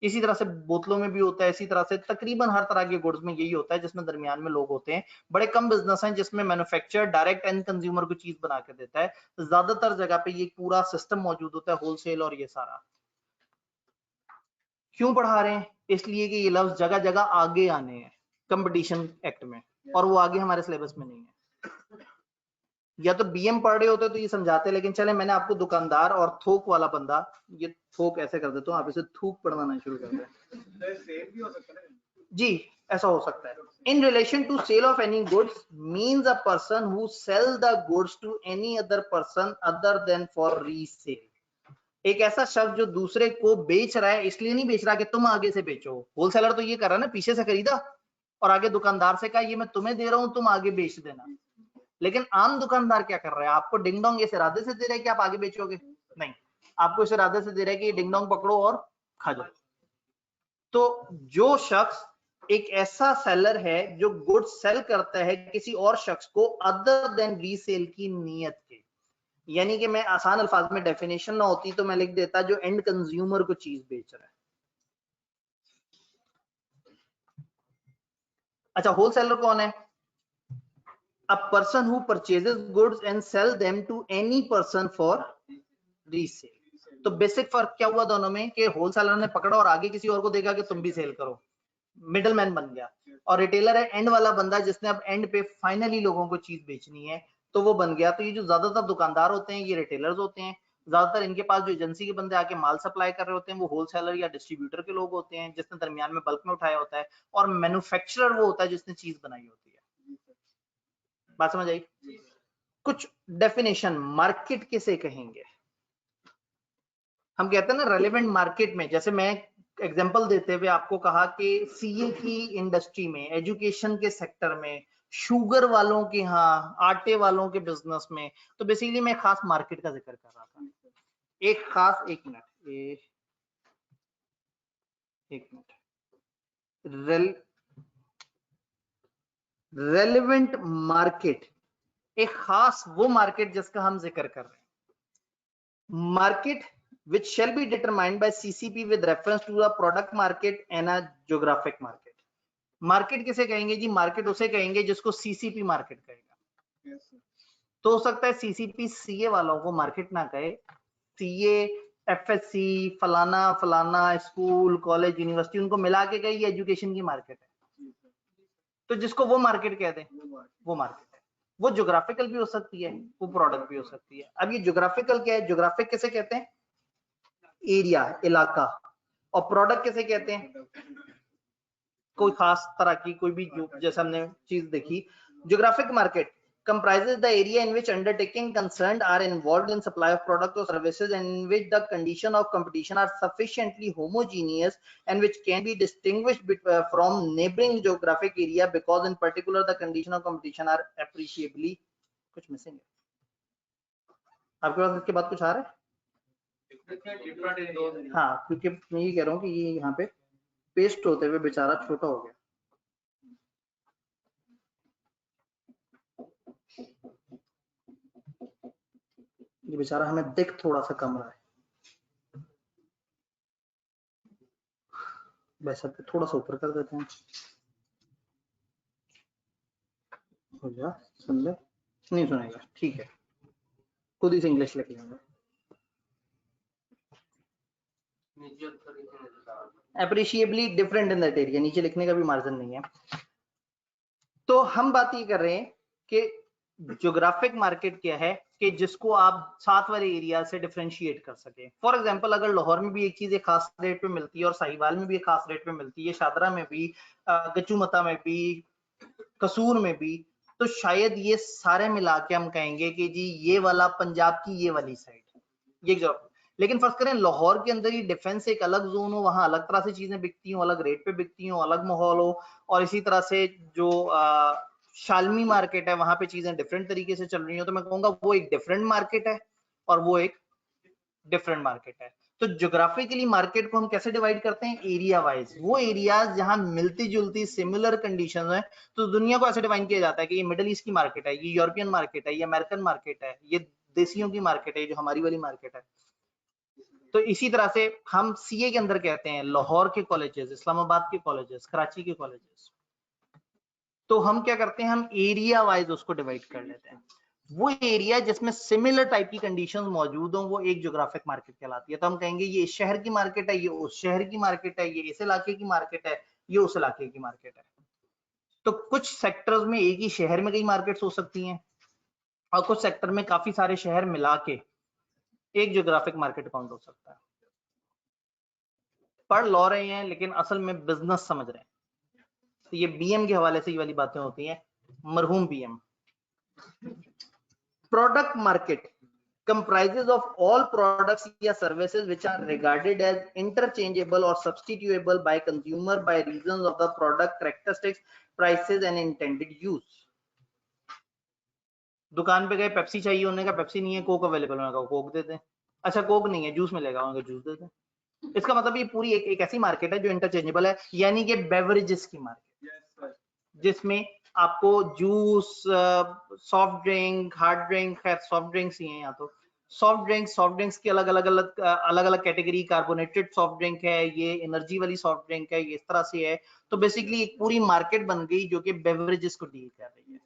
इसी तरह से बोतलों में भी होता है, इसी तरह से तकरीबन हर तरह के गुड्स में यही होता है जिसमें दरमियान में लोग होते हैं। बड़े कम बिजनेस हैं जिसमें मैन्युफैक्चरर डायरेक्ट एंड कंज्यूमर को चीज बना के देता है, ज्यादातर जगह पे ये पूरा सिस्टम मौजूद होता है, होलसेल और ये सारा। क्यों पढ़ा रहे हैं? इसलिए कि ये लफ्ज जगह जगह आगे आने हैं कंपटीशन एक्ट में, और वो आगे हमारे सिलेबस में नहीं है। या तो बीएम पढ़ रहे होते तो ये समझाते, लेकिन चले मैंने आपको दुकानदार और थोक वाला बंदा, ये थोक ऐसे कर देता हूँ, आप इसे थूक पढ़वाना शुरू कर दें। जी, ऐसा हो सकता है। In relation to sale of any goods means a person who sell the goods to any other person other than for resale. एक ऐसा शख्स जो दूसरे को बेच रहा है, इसलिए नहीं बेच रहा कि तुम आगे से बेचो। होलसेलर तो ये कर रहा है ना, पीछे से खरीदा और आगे दुकानदार से कहा ये मैं तुम्हें दे रहा हूं तुम आगे बेच देना। लेकिन आम दुकानदार क्या कर रहा है, आपको डिंग डोंग इस इरादे से दे रहा है कि आप आगे बेचोगे, नहीं, आपको इस इरादे से दे रहा है कि ये डिंग डोंग पकड़ो और खा जाओ। तो जो शख्स एक ऐसा सेलर है जो गुड्स सेल करता है किसी और शख्स को अदर देन रीसेल की नीयत के, यानी कि मैं आसान अल्फाज में डेफिनेशन ना होती तो मैं लिख देता जो एंड कंज्यूमर को चीज बेच रहा है। अच्छा, होलसेलर कौन है? A person who purchases goods and sell them to any person for resale. तो बेसिक फर्क क्या हुआ दोनों में कि होलसेलर ने पकड़ा और आगे किसी और को देगा कि तुम भी सेल करो, मिडलमैन बन गया, और रिटेलर है एंड वाला बंदा जिसने अब एंड पे फाइनली लोगों को चीज बेचनी है, तो वो बन गया। तो ये जो ज्यादातर दुकानदार होते हैं ये रिटेलर्स होते हैं, ज्यादातर इनके पास जो एजेंसी के बंदे आके माल सप्लाई कर रहे होते हैं वो होलसेलर या डिस्ट्रीब्यूटर के लोग होते हैं जिसने दरमियान में बल्क में उठाया होता है, और मैन्युफैक्चरर वो होता है जिसने चीज बनाई होती है। बात समझ आई? कुछ डेफिनेशन मार्केट किसे कहेंगे? हम कहते हैं ना रेलेवेंट मार्केट में, जैसे मैं एग्जांपल देते हुए आपको कहा कि सीए की इंडस्ट्री में, एजुकेशन के सेक्टर में, शुगर वालों के यहाँ, आटे वालों के बिजनेस में, तो बेसिकली मैं खास मार्केट का जिक्र कर रहा था। एक खास, एक मिनट, एक मिनट, रेलेवेंट मार्केट एक खास वो मार्केट जिसका हम जिक्र कर रहे हैं। Market which shall be determined by CCP with reference to a product market and a geographic market. Market किसे कहेंगे जी? मार्केट उसे कहेंगे जिसको सीसीपी मार्केट कहेगा। तो हो सकता है सीसीपी सीए वालों को मार्केट ना कहे, सीए एफएससी फलाना फलाना स्कूल कॉलेज यूनिवर्सिटी उनको मिला के कहे ये एजुकेशन की मार्केट है, तो जिसको वो मार्केट कह दें वो मार्केट है। वो ज्योग्राफिकल भी हो सकती है, वो प्रोडक्ट भी हो सकती है। अब ये ज्योग्राफिकल क्या है? ज्योग्राफिक किसे कहते हैं? एरिया, इलाका। और प्रोडक्ट किसे कहते हैं? कोई खास तरह की कोई भी, जैसे हमने चीज देखी। Geographic market comprises the area in which undertaking concerned are involved in supply of products or services and in which the condition of competition are sufficiently homogeneous and which can be distinguished from neighboring geographic area because in particular the condition of competition are appreciably कुछ missing है आपके पास? इसके बाद कुछ आ रहा है? हाँ, क्योंकि मैं ये कह रहा हूँ कि ये यहाँ पे पेस्ट होते हुए बेचारा छोटा हो गया। ये बेचारा हमें दिख थोड़ा सा कम रहा है। वैसा तो थोड़ा सा ऊपर कर देते हैं, हो जा, सुन ले, नहीं सुनेगा, ठीक है, खुद ही से इंग्लिश लिख लेंगे। Appreciably different in that area, नीचे लिखने का भी मार्जिन नहीं है। तो हम बात ये कर रहे हैं कि ज्योग्राफिक मार्केट क्या है कि जिसको आप साथ वाले एरिया से डिफरेंशिएट कर सके। फॉर एग्जांपल अगर लाहौर में भी एक चीज एक खास रेट पे मिलती है और साहिवाल में भी एक खास रेट पे मिलती है, शादरा में भी, गचूमता में भी, कसूर में भी, तो शायद ये सारे मिला के हम कहेंगे कि जी ये वाला पंजाब की ये वाली साइड, ये जो, लेकिन फर्स्ट करें लाहौर के अंदर ही डिफेंस एक अलग जोन हो, वहां अलग तरह से चीजें बिकती हो, अलग रेट पे बिकती हो, अलग माहौल हो, और इसी तरह से जो शालमी मार्केट है वहां पे चीजें डिफरेंट तरीके से चल रही हो, तो मैं कहूंगा वो एक डिफरेंट मार्केट है और वो एक डिफरेंट मार्केट है। तो ज्योग्राफिकली मार्केट को हम कैसे डिवाइड करते हैं? Area wise. वो एरियाज जहां मिलती जुलती सिमिलर कंडीशन है, तो दुनिया को ऐसे डिवाइड किया जाता है कि ये मिडिल ईस्ट की मार्केट है, ये यूरोपियन मार्केट है, ये अमेरिकन मार्केट है, ये देसियों की मार्केट है, जो हमारी वाली मार्केट है। तो इसी तरह से हम सीए के अंदर कहते हैं लाहौर के कॉलेजेस, इस्लामाबाद के कॉलेजेस, कराची के कॉलेजेस। तो हम क्या करते हैं, हम एरिया वाइज उसको डिवाइड कर लेते हैं। वो एरिया जिसमें सिमिलर टाइप की कंडीशंस मौजूद हो वो एक ज्योग्राफिक मार्केट कहलाती है। तो हम कहेंगे ये इस शहर की मार्केट है, ये उस शहर की मार्केट है, ये इस इलाके की मार्केट है, ये उस इलाके की मार्केट है। तो कुछ सेक्टर्स में एक ही शहर में कई मार्केट्स हो सकती हैं और कुछ सेक्टर में काफी सारे शहर मिला के एक ज्योग्राफिक मार्केट काउंट हो सकता है। पढ़ लॉ रहे हैं लेकिन असल में बिजनेस समझ रहे हैं, तो ये बीएम के हवाले से ये वाली बातें होती हैं, मरहूम BM. Product market comprises of all products or services which are regarded as interchangeable or substitutable by consumer by reasons of the product characteristics, prices and intended use. दुकान पे गए, पेप्सी चाहिए, उन्होंने कहा पेप्सी नहीं है, कोक अवेलेबल, उन्होंने कहा कोक दे दें। अच्छा कोक नहीं है, जूस मिलेगा, उन्होंने कहा जूस दे दें। इसका मतलब ये पूरी एक ऐसी मार्केट है जो इंटरचेंजेबल है, यानी कि बेवरेजेस की मार्केट, जिसमें आपको juice, soft drink, hard drink, खैर सॉफ्ट ड्रिंक्स ही हैं यहाँ, तो सॉफ्ट ड्रिंक्स की अलग अलग कैटेगरी, कार्बोनेटेड सॉफ्ट ड्रिंक है, ये एनर्जी वाली सॉफ्ट ड्रिंक है, ये इस तरह से है। तो बेसिकली एक पूरी मार्केट बन गई जो कि बेवरेजेस को डील कर रही है।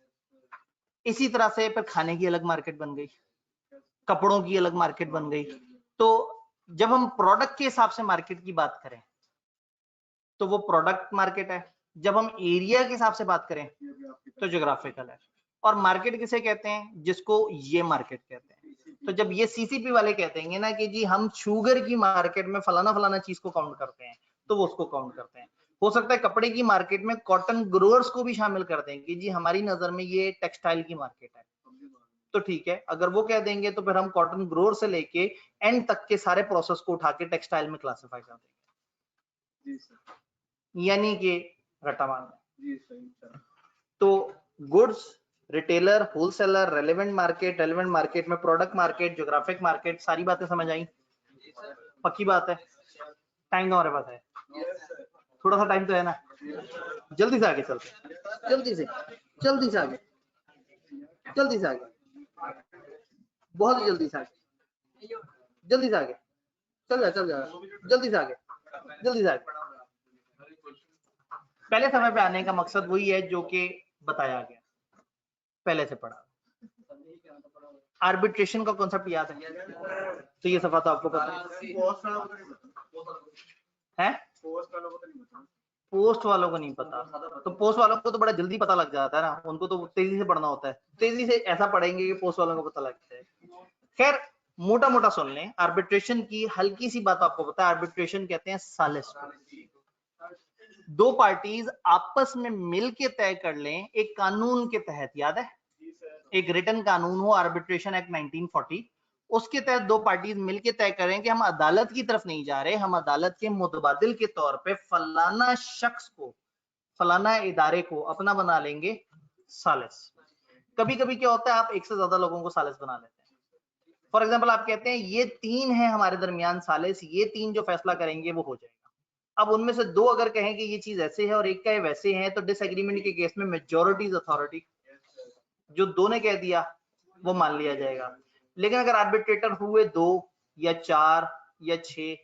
इसी तरह से फिर खाने की अलग मार्केट बन गई, कपड़ों की अलग मार्केट बन गई। तो जब हम प्रोडक्ट के हिसाब से मार्केट की बात करें तो वो प्रोडक्ट मार्केट है, जब हम एरिया के हिसाब से बात करें तो ज्योग्राफिकल है। और मार्केट किसे कहते हैं? जिसको ये मार्केट कहते हैं। तो जब ये सीसीपी वाले कहते हैं ना कि जी हम शुगर की मार्केट में फलाना फलाना चीज को काउंट करते हैं, तो वो उसको काउंट करते हैं। हो सकता है कपड़े की मार्केट में कॉटन ग्रोअर्स को भी शामिल कर दें कि जी हमारी नजर में ये टेक्सटाइल की मार्केट है, तो ठीक है। अगर वो कह देंगे तो फिर हम कॉटन ग्रोअर से लेके एंड तक के सारे प्रोसेस को उठा के टेक्सटाइल में क्लासिफाई कर देंगे, यानी कि रट्टा मारना। तो goods, retailer, wholesaler, relevant market में प्रोडक्ट मार्केट, ज्योग्राफिक मार्केट, सारी बातें समझ आई? पक्की बात है? टाइम हमारे पास है, थोड़ा सा टाइम तो है ना, जल्दी से आगे चलते, जल्दी से आगे, जल्दी से आगे, बहुत जल्दी से आगे, जल्दी से आगे, चल जा, जल्दी से आगे, जल्दी से आगे। पहले समय पे आने का मकसद वही है जो कि बताया गया, पहले से पढ़ा। आर्बिट्रेशन का कॉन्सेप्ट याद है? तो ये सफा तो आपको पता है? पोस्ट वालों को नहीं पता, तो पोस्ट वालों को तो बड़ा जल्दी पता लग जाता है ना, उनको तो तेजी से पढ़ना होता है, तेजी से ऐसा पढ़ेंगे कि पोस्ट वालों को पता लग जाए। खैर मोटा मोटा सुन लें, आर्बिट्रेशन की हल्की सी बात आपको पता है, आर्बिट्रेशन कहते हैं सालिस को। दो पार्टीज आपस में मिल के तय कर लें एक कानून के तहत, याद है एक रिटन कानून हो आर्बिट्रेशन एक्ट 1940, उसके तहत दो पार्टीज मिलके तय करें कि हम अदालत की तरफ नहीं जा रहे, हम अदालत के मुतबादिल के तौर पे फलाना शख्स को, फलाना इदारे को अपना बना लेंगे सालिस। कभी कभी क्या होता है, आप एक से ज्यादा लोगों को सालिस बना लेते हैं। फॉर एग्जाम्पल आप कहते हैं ये तीन है हमारे दरमियान सालिस, ये तीन जो फैसला करेंगे वो हो जाएगा। अब उनमें से दो अगर कहें कि ये चीज ऐसे है और एक कहे वैसे है, तो डिसएग्रीमेंट के केस में मेजॉरिटी अथॉरिटी, जो दो ने कह दिया वो मान लिया जाएगा। लेकिन अगर आर्बिट्रेटर हुए दो या चार या छह,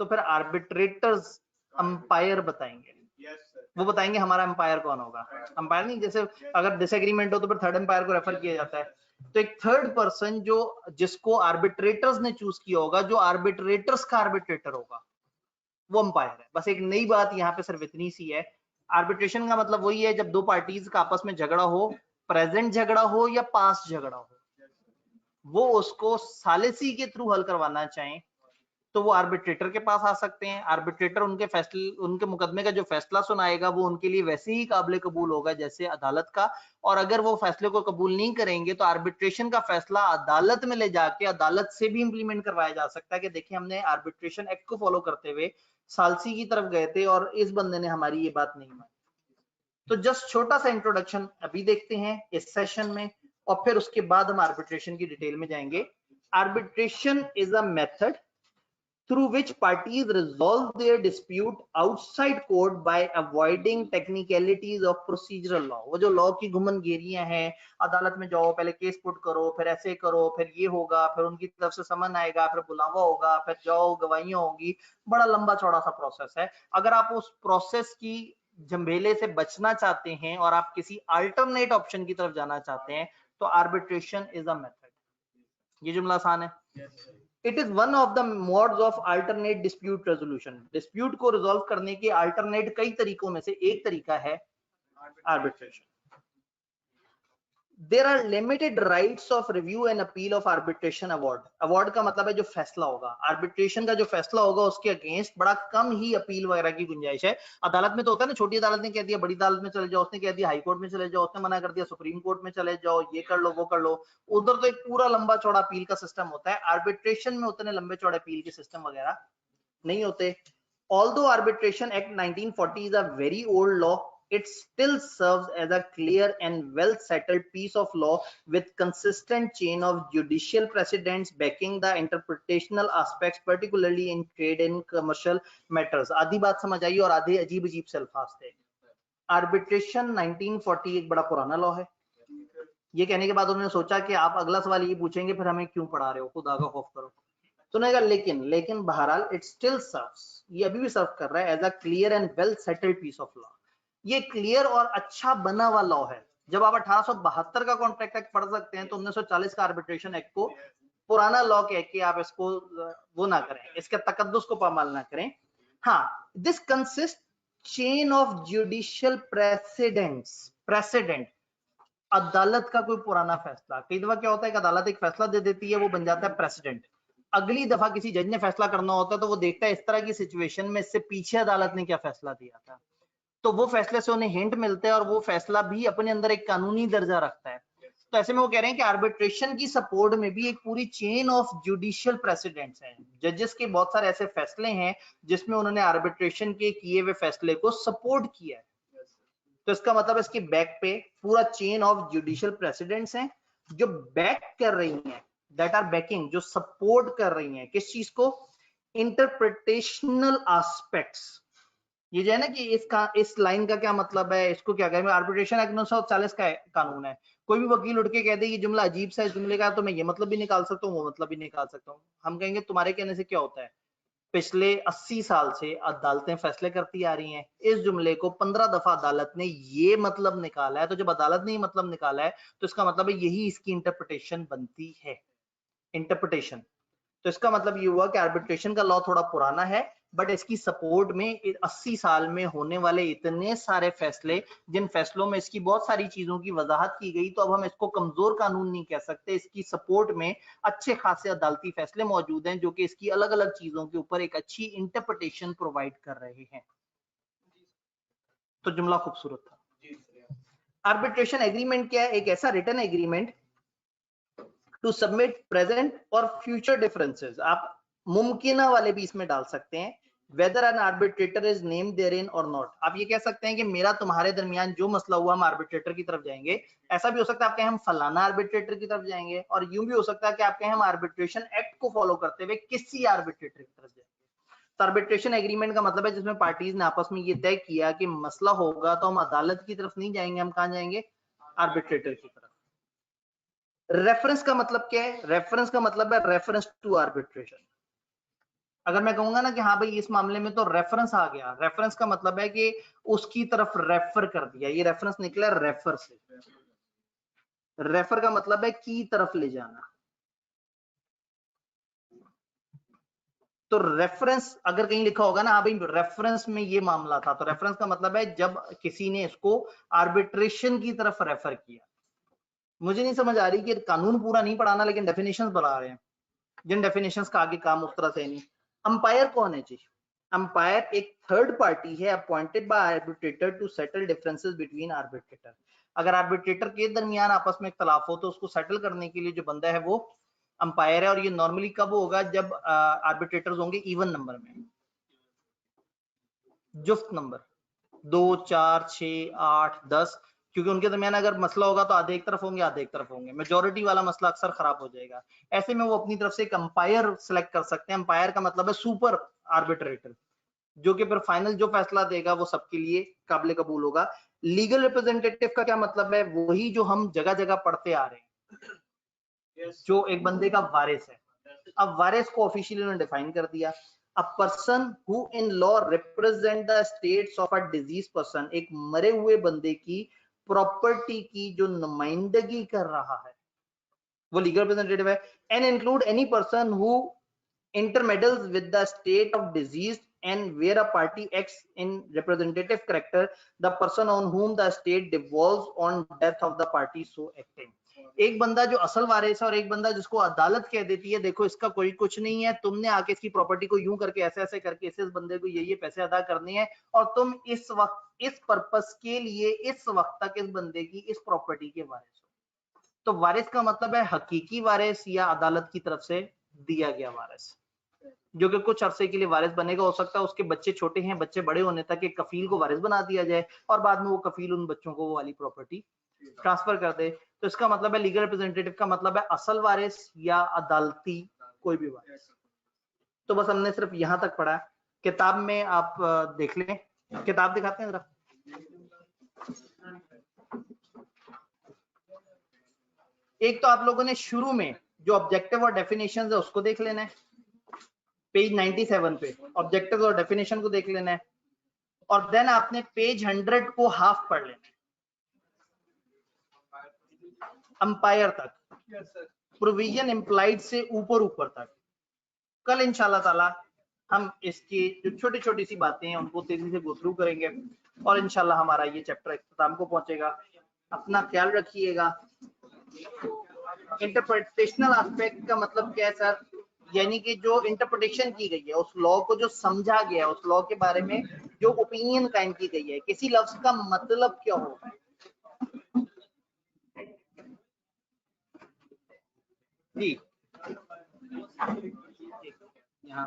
तो फिर आर्बिट्रेटर्स अंपायर बताएंगे। वो बताएंगे हमारा अंपायर कौन होगा। अंपायर नहीं, जैसे अगर डिसएग्रीमेंट हो तो फिर थर्ड अंपायर को रेफर किया जाता है। तो एक थर्ड पर्सन जो जिसको आर्बिट्रेटर्स ने चूज किया होगा, जो आर्बिट्रेटर्स का आर्बिट्रेटर होगा, वो अंपायर है। बस एक नई बात यहाँ पे सिर्फ इतनी सी है, आर्बिट्रेशन का मतलब वही है जब दो पार्टीज का आपस में झगड़ा हो, प्रेजेंट झगड़ा हो या पास्ट झगड़ा हो, वो उसको सालिसी के थ्रू हल करवाना चाहें तो वो आर्बिट्रेटर के पास आ सकते हैं। आर्बिट्रेटर उनके फैसले, उनके मुकदमे का जो फैसला सुनाएगा वो उनके लिए वैसे ही काबिल कबूल होगा जैसे अदालत का। और अगर वो फैसले को कबूल नहीं करेंगे तो आर्बिट्रेशन का फैसला अदालत में ले जाके अदालत से भी इंप्लीमेंट करवाया जा सकता है कि देखिए हमने आर्बिट्रेशन एक्ट को फॉलो करते हुए सालसी की तरफ गए थे और इस बंदे ने हमारी ये बात नहीं मानी। तो जस्ट छोटा सा इंट्रोडक्शन अभी देखते हैं इस सेशन में, और फिर उसके बाद हम आर्बिट्रेशन की डिटेल में जाएंगे। Arbitration is a method through which parties resolve their dispute outside court by avoiding technicalities of procedural law। वो जो लॉ की घुमनगेरियां हैं, अदालत में जाओ, पहले केस पुट करो, फिर ऐसे करो, फिर ये होगा, फिर उनकी तरफ से समन आएगा, फिर बुलावा होगा, फिर जाओ, गवाहियां होगी, बड़ा लंबा चौड़ा सा प्रोसेस है। अगर आप उस प्रोसेस की झंबेले से बचना चाहते हैं और आप किसी अल्टरनेट ऑप्शन की तरफ जाना चाहते हैं तो आर्बिट्रेशन इज अ मेथड। ये जुमला आसान है। It is one of the modes of alternate dispute resolution। Dispute को रिजॉल्व करने के अल्टरनेट कई तरीकों में से एक तरीका है arbitration. There are limited rights of review and appeal of arbitration award। Award का मतलब है जो फैसला होगा, आर्बिट्रेशन का जो फैसला होगा उसके अगेंस्ट बड़ा कम ही अपील वगैरह की गुंजाइश है। अदालत में तो होता है ना, छोटी अदालत ने कह दिया बड़ी अदालत में चले जाओ, उसने कह दिया हाई कोर्ट में चले जाओ, उसने मना कर दिया सुप्रीम कोर्ट में चले जाओ, ये कर लो वो कर लो। उधर तो एक पूरा लंबा चौड़ा अपील का सिस्टम होता है, आर्बिट्रेशन में उतने लंबे चौड़े अपील के सिस्टम वगैरह नहीं होते। Although Arbitration Act 1940 is a very old law, it still serves as a clear and well settled piece of law with consistent chain of judicial precedents backing the interpretational aspects, particularly in trade and commercial matters। आधी बात समझ आई और आधे अजीब अजीब से अल्फाज थे। आर्बिट्रेशन 1940 एक बड़ा पुराना लॉ है। ये कहने के बाद उन्होंने सोचा कि आप अगला सवाल ये पूछेंगे फिर हमें क्यों पढ़ा रहे हो, खुदा का खौफ करो। तो नहीं कहा लेकिन बहरहाल इट स्टिल सर्व्स, ये अभी भी सर्व कर रहा है as a clear and well settled piece of law. ये क्लियर और अच्छा बना हुआ लॉ है। जब आप 1872 का कॉन्ट्रैक्ट एक्ट पढ़ सकते हैं तो 1940 का आर्बिट्रेशन एक्ट को पुराना लॉ कह के आप इसको वो ना करें, इसके तकद्दुस को पामाल ना करें। हाँ, this consist chain of judicial president. अदालत का कोई पुराना फैसला, कई दफा क्या होता है कि अदालत एक फैसला दे देती है, वो बन जाता है प्रेसिडेंट। अगली दफा किसी जज ने फैसला करना होता है तो वो देखता है इस तरह की सिचुएशन में इससे पीछे अदालत ने क्या फैसला दिया था, तो वो फैसले से उन्हें हिंट मिलते हैं और वो फैसला भी अपने अंदर एक कानूनी दर्जा रखता है। तो ऐसे में वो कह रहे हैं कि आर्बिट्रेशन की सपोर्ट में भी एक पूरी चेन ऑफ जुडिशियल प्रेसिडेंट्स हैं। जजेस के बहुत सारे ऐसे फैसले हैं जिसमें उन्होंने आर्बिट्रेशन के किए हुए फैसले को सपोर्ट किया है। तो इसका मतलब इसके बैक पे पूरा चेन ऑफ जुडिशियल प्रेसिडेंट्स हैं जो बैक कर रही हैं, दैट आर बैकिंग, जो सपोर्ट कर रही हैं किस चीज को, इंटरप्रिटेशनल एस्पेक्ट्स। ये जो है ना कि इसका इस लाइन का क्या मतलब है, इसको क्या कहें। आर्बिट्रेशन एक्ट 1940 का कानून है, कोई भी वकील उठ के कह दे ये जुमला अजीब सा है, इस जुमले का तो मैं ये मतलब भी निकाल सकता हूँ वो मतलब भी निकाल सकता हूँ। हम कहेंगे तुम्हारे कहने से क्या होता है, पिछले 80 साल से अदालतें फैसले करती आ रही हैं, इस जुमले को 15 दफा अदालत ने ये मतलब निकाला है, तो जब अदालत ने ये मतलब निकाला है तो इसका मतलब है यही इसकी इंटरप्रिटेशन बनती है, इंटरप्रिटेशन। तो इसका मतलब ये हुआ कि आर्बिट्रेशन का लॉ थोड़ा पुराना है, बट इसकी सपोर्ट में 80 साल में होने वाले इतने सारे फैसले, जिन फैसलों में इसकी बहुत सारी चीजों की वजाहत की गई, तो अब हम इसको कमजोर कानून नहीं कह सकते। इसकी सपोर्ट में अच्छे खासे अदालती फैसले मौजूद हैं जो कि इसकी अलग अलग चीजों के ऊपर एक अच्छी इंटरप्रिटेशन प्रोवाइड कर रहे हैं। तो जुमला खूबसूरत था। आर्बिट्रेशन एग्रीमेंट क्या है, एक ऐसा written agreement to submit present और फ्यूचर डिफरेंसेस, आप मुमकिना वाले भी इसमें डाल सकते हैं, whether an arbitrator is named therein or not. आप ये कह सकते हैं कि मेरा तुम्हारे दरमियान जो मसला हुआ हम आर्बिट्रेटर की तरफ जाएंगे। ऐसा भी हो सकता है आप कहें हम फलाना आर्बिट्रेटर की तरफ जाएंगे, और यूं भी हो सकता है कि आप कहें हम आर्बिट्रेशन एक्ट को फॉलो करते हुए किसी आर्बिट्रेटर की तरफ जाएंगे। तो आर्बिट्रेशन एग्रीमेंट का मतलब है जिसमें पार्टीज ने आपस में ये तय किया कि मसला होगा तो हम अदालत की तरफ नहीं जाएंगे, हम कहां जाएंगे, आर्बिट्रेटर की तरफ। रेफरेंस का मतलब क्या है, रेफरेंस का मतलब है रेफरेंस टू आर्बिट्रेशन। अगर मैं कहूंगा ना कि हाँ भाई इस मामले में तो रेफरेंस आ गया, रेफरेंस का मतलब है कि उसकी तरफ रेफर कर दिया, ये रेफरेंस निकला रेफर से, रेफर का मतलब है की तरफ ले जाना। तो रेफरेंस अगर कहीं लिखा होगा ना हाँ भाई रेफरेंस में ये मामला था, तो रेफरेंस का मतलब है जब किसी ने इसको आर्बिट्रेशन की तरफ रेफर किया। मुझे नहीं समझ आ रही कि कानून पूरा नहीं पढ़ाना लेकिन डेफिनेशंस बता रहे हैं, जिन डेफिनेशंस का आगे काम उस तरह से नहीं। अंपायर कौन है जी? अंपायर एक थर्ड पार्टी है appointed by arbitrator to settle differences between arbitrator. अगर आर्बिट्रेटर के दरमियान आपस में इख्तलाफ हो तो उसको सेटल करने के लिए जो बंदा है वो अंपायर है। और ये नॉर्मली कब होगा? जब आर्बिट्रेटर्स होंगे इवन नंबर में, जुफ्त नंबर 2 4 6 8 10, क्योंकि उनके दरमियान अगर मसला होगा तो आधे एक तरफ होंगे आधे एक तरफ होंगे, मेजोरिटी वाला मसला अक्सर खराब हो जाएगा। ऐसे में वो अपनी तरफ से एक अंपायर सेलेक्ट कर सकते हैं। अंपायर का मतलब है सुपर आर्बिट्रेटर, जो कि फिर फाइनल जो फैसला देगा वो सबके लिए काबिल कबूल होगा। लीगल रिप्रेजेंटेटिव का क्या मतलब है? वही जो हम जगह जगह पढ़ते आ रहे हैं, जो एक बंदे का वारिस है। अब वारिस को ऑफिशियली उन्होंने डिफाइन कर दिया, अ person who in law represent the states of a disease person, एक मरे हुए बंदे की प्रॉपर्टी की जो नुमाइंदगी कर रहा है वो लीगल रिप्रेजेंटेटिव है। And include any person who intermeddles with the state of disease and where a party acts in representative character, the person on whom the state devolves on death of the party so acting। एक बंदा जो असल वारिस है और एक बंदा जिसको अदालत कह देती है देखो इसका कोई कुछ नहीं है, तुमने आके इसकी प्रॉपर्टी को यूं करके ऐसे ऐसे करके इस बंदे को ये पैसे अदा करने हैं और तुम इस वक्त इस पर्पस के लिए इस वक्त तक इस बंदे की इस प्रॉपर्टी के वारिस हो। तो वारिस का मतलब है हकीकी वारिस या अदालत की तरफ से दिया गया वारिस, जो कि कुछ अरसे के लिए वारिस बनेगा। हो सकता है उसके बच्चे छोटे हैं, बच्चे बड़े होने तक एक कफील को वारिस बना दिया जाए और बाद में वो कफील उन बच्चों को वो वाली प्रॉपर्टी ट्रांसफर कर दे। तो इसका मतलब है लीगल रिप्रेजेंटेटिव का मतलब है असल वारिस या अदालती कोई भी वारिस। तो बस हमने सिर्फ यहां तक पढ़ा। किताब में आप देख लें, किताब दिखाते हैं जरा। एक तो आप लोगों ने शुरू में जो ऑब्जेक्टिव और डेफिनेशन है उसको देख लेना है, पेज 97 पे ऑब्जेक्टिव और डेफिनेशन को देख लेना है, और देन आपने पेज 100 को हाफ पढ़ लेना है, अंपायर तक, प्रोविजन इंप्लाइड से ऊपर ऊपर तक। कल इंशाल्लाह ताला हम इसकी जो छोटी छोटी सी बातें हैं उनको तेजी से गो थ्रू करेंगे और इंशाल्लाह हमारा ये चैप्टर इख्तिताम को पहुंचेगा। अपना ख्याल रखिएगा। इंटरप्रिटेशनल एस्पेक्ट का मतलब क्या है सर? यानी कि जो इंटरप्रिटेशन की गई है उस लॉ को जो समझा गया, उस लॉ के बारे में जो ओपिनियन कायम की गई है, किसी लफ्ज का मतलब क्या होगा। जी यहाँ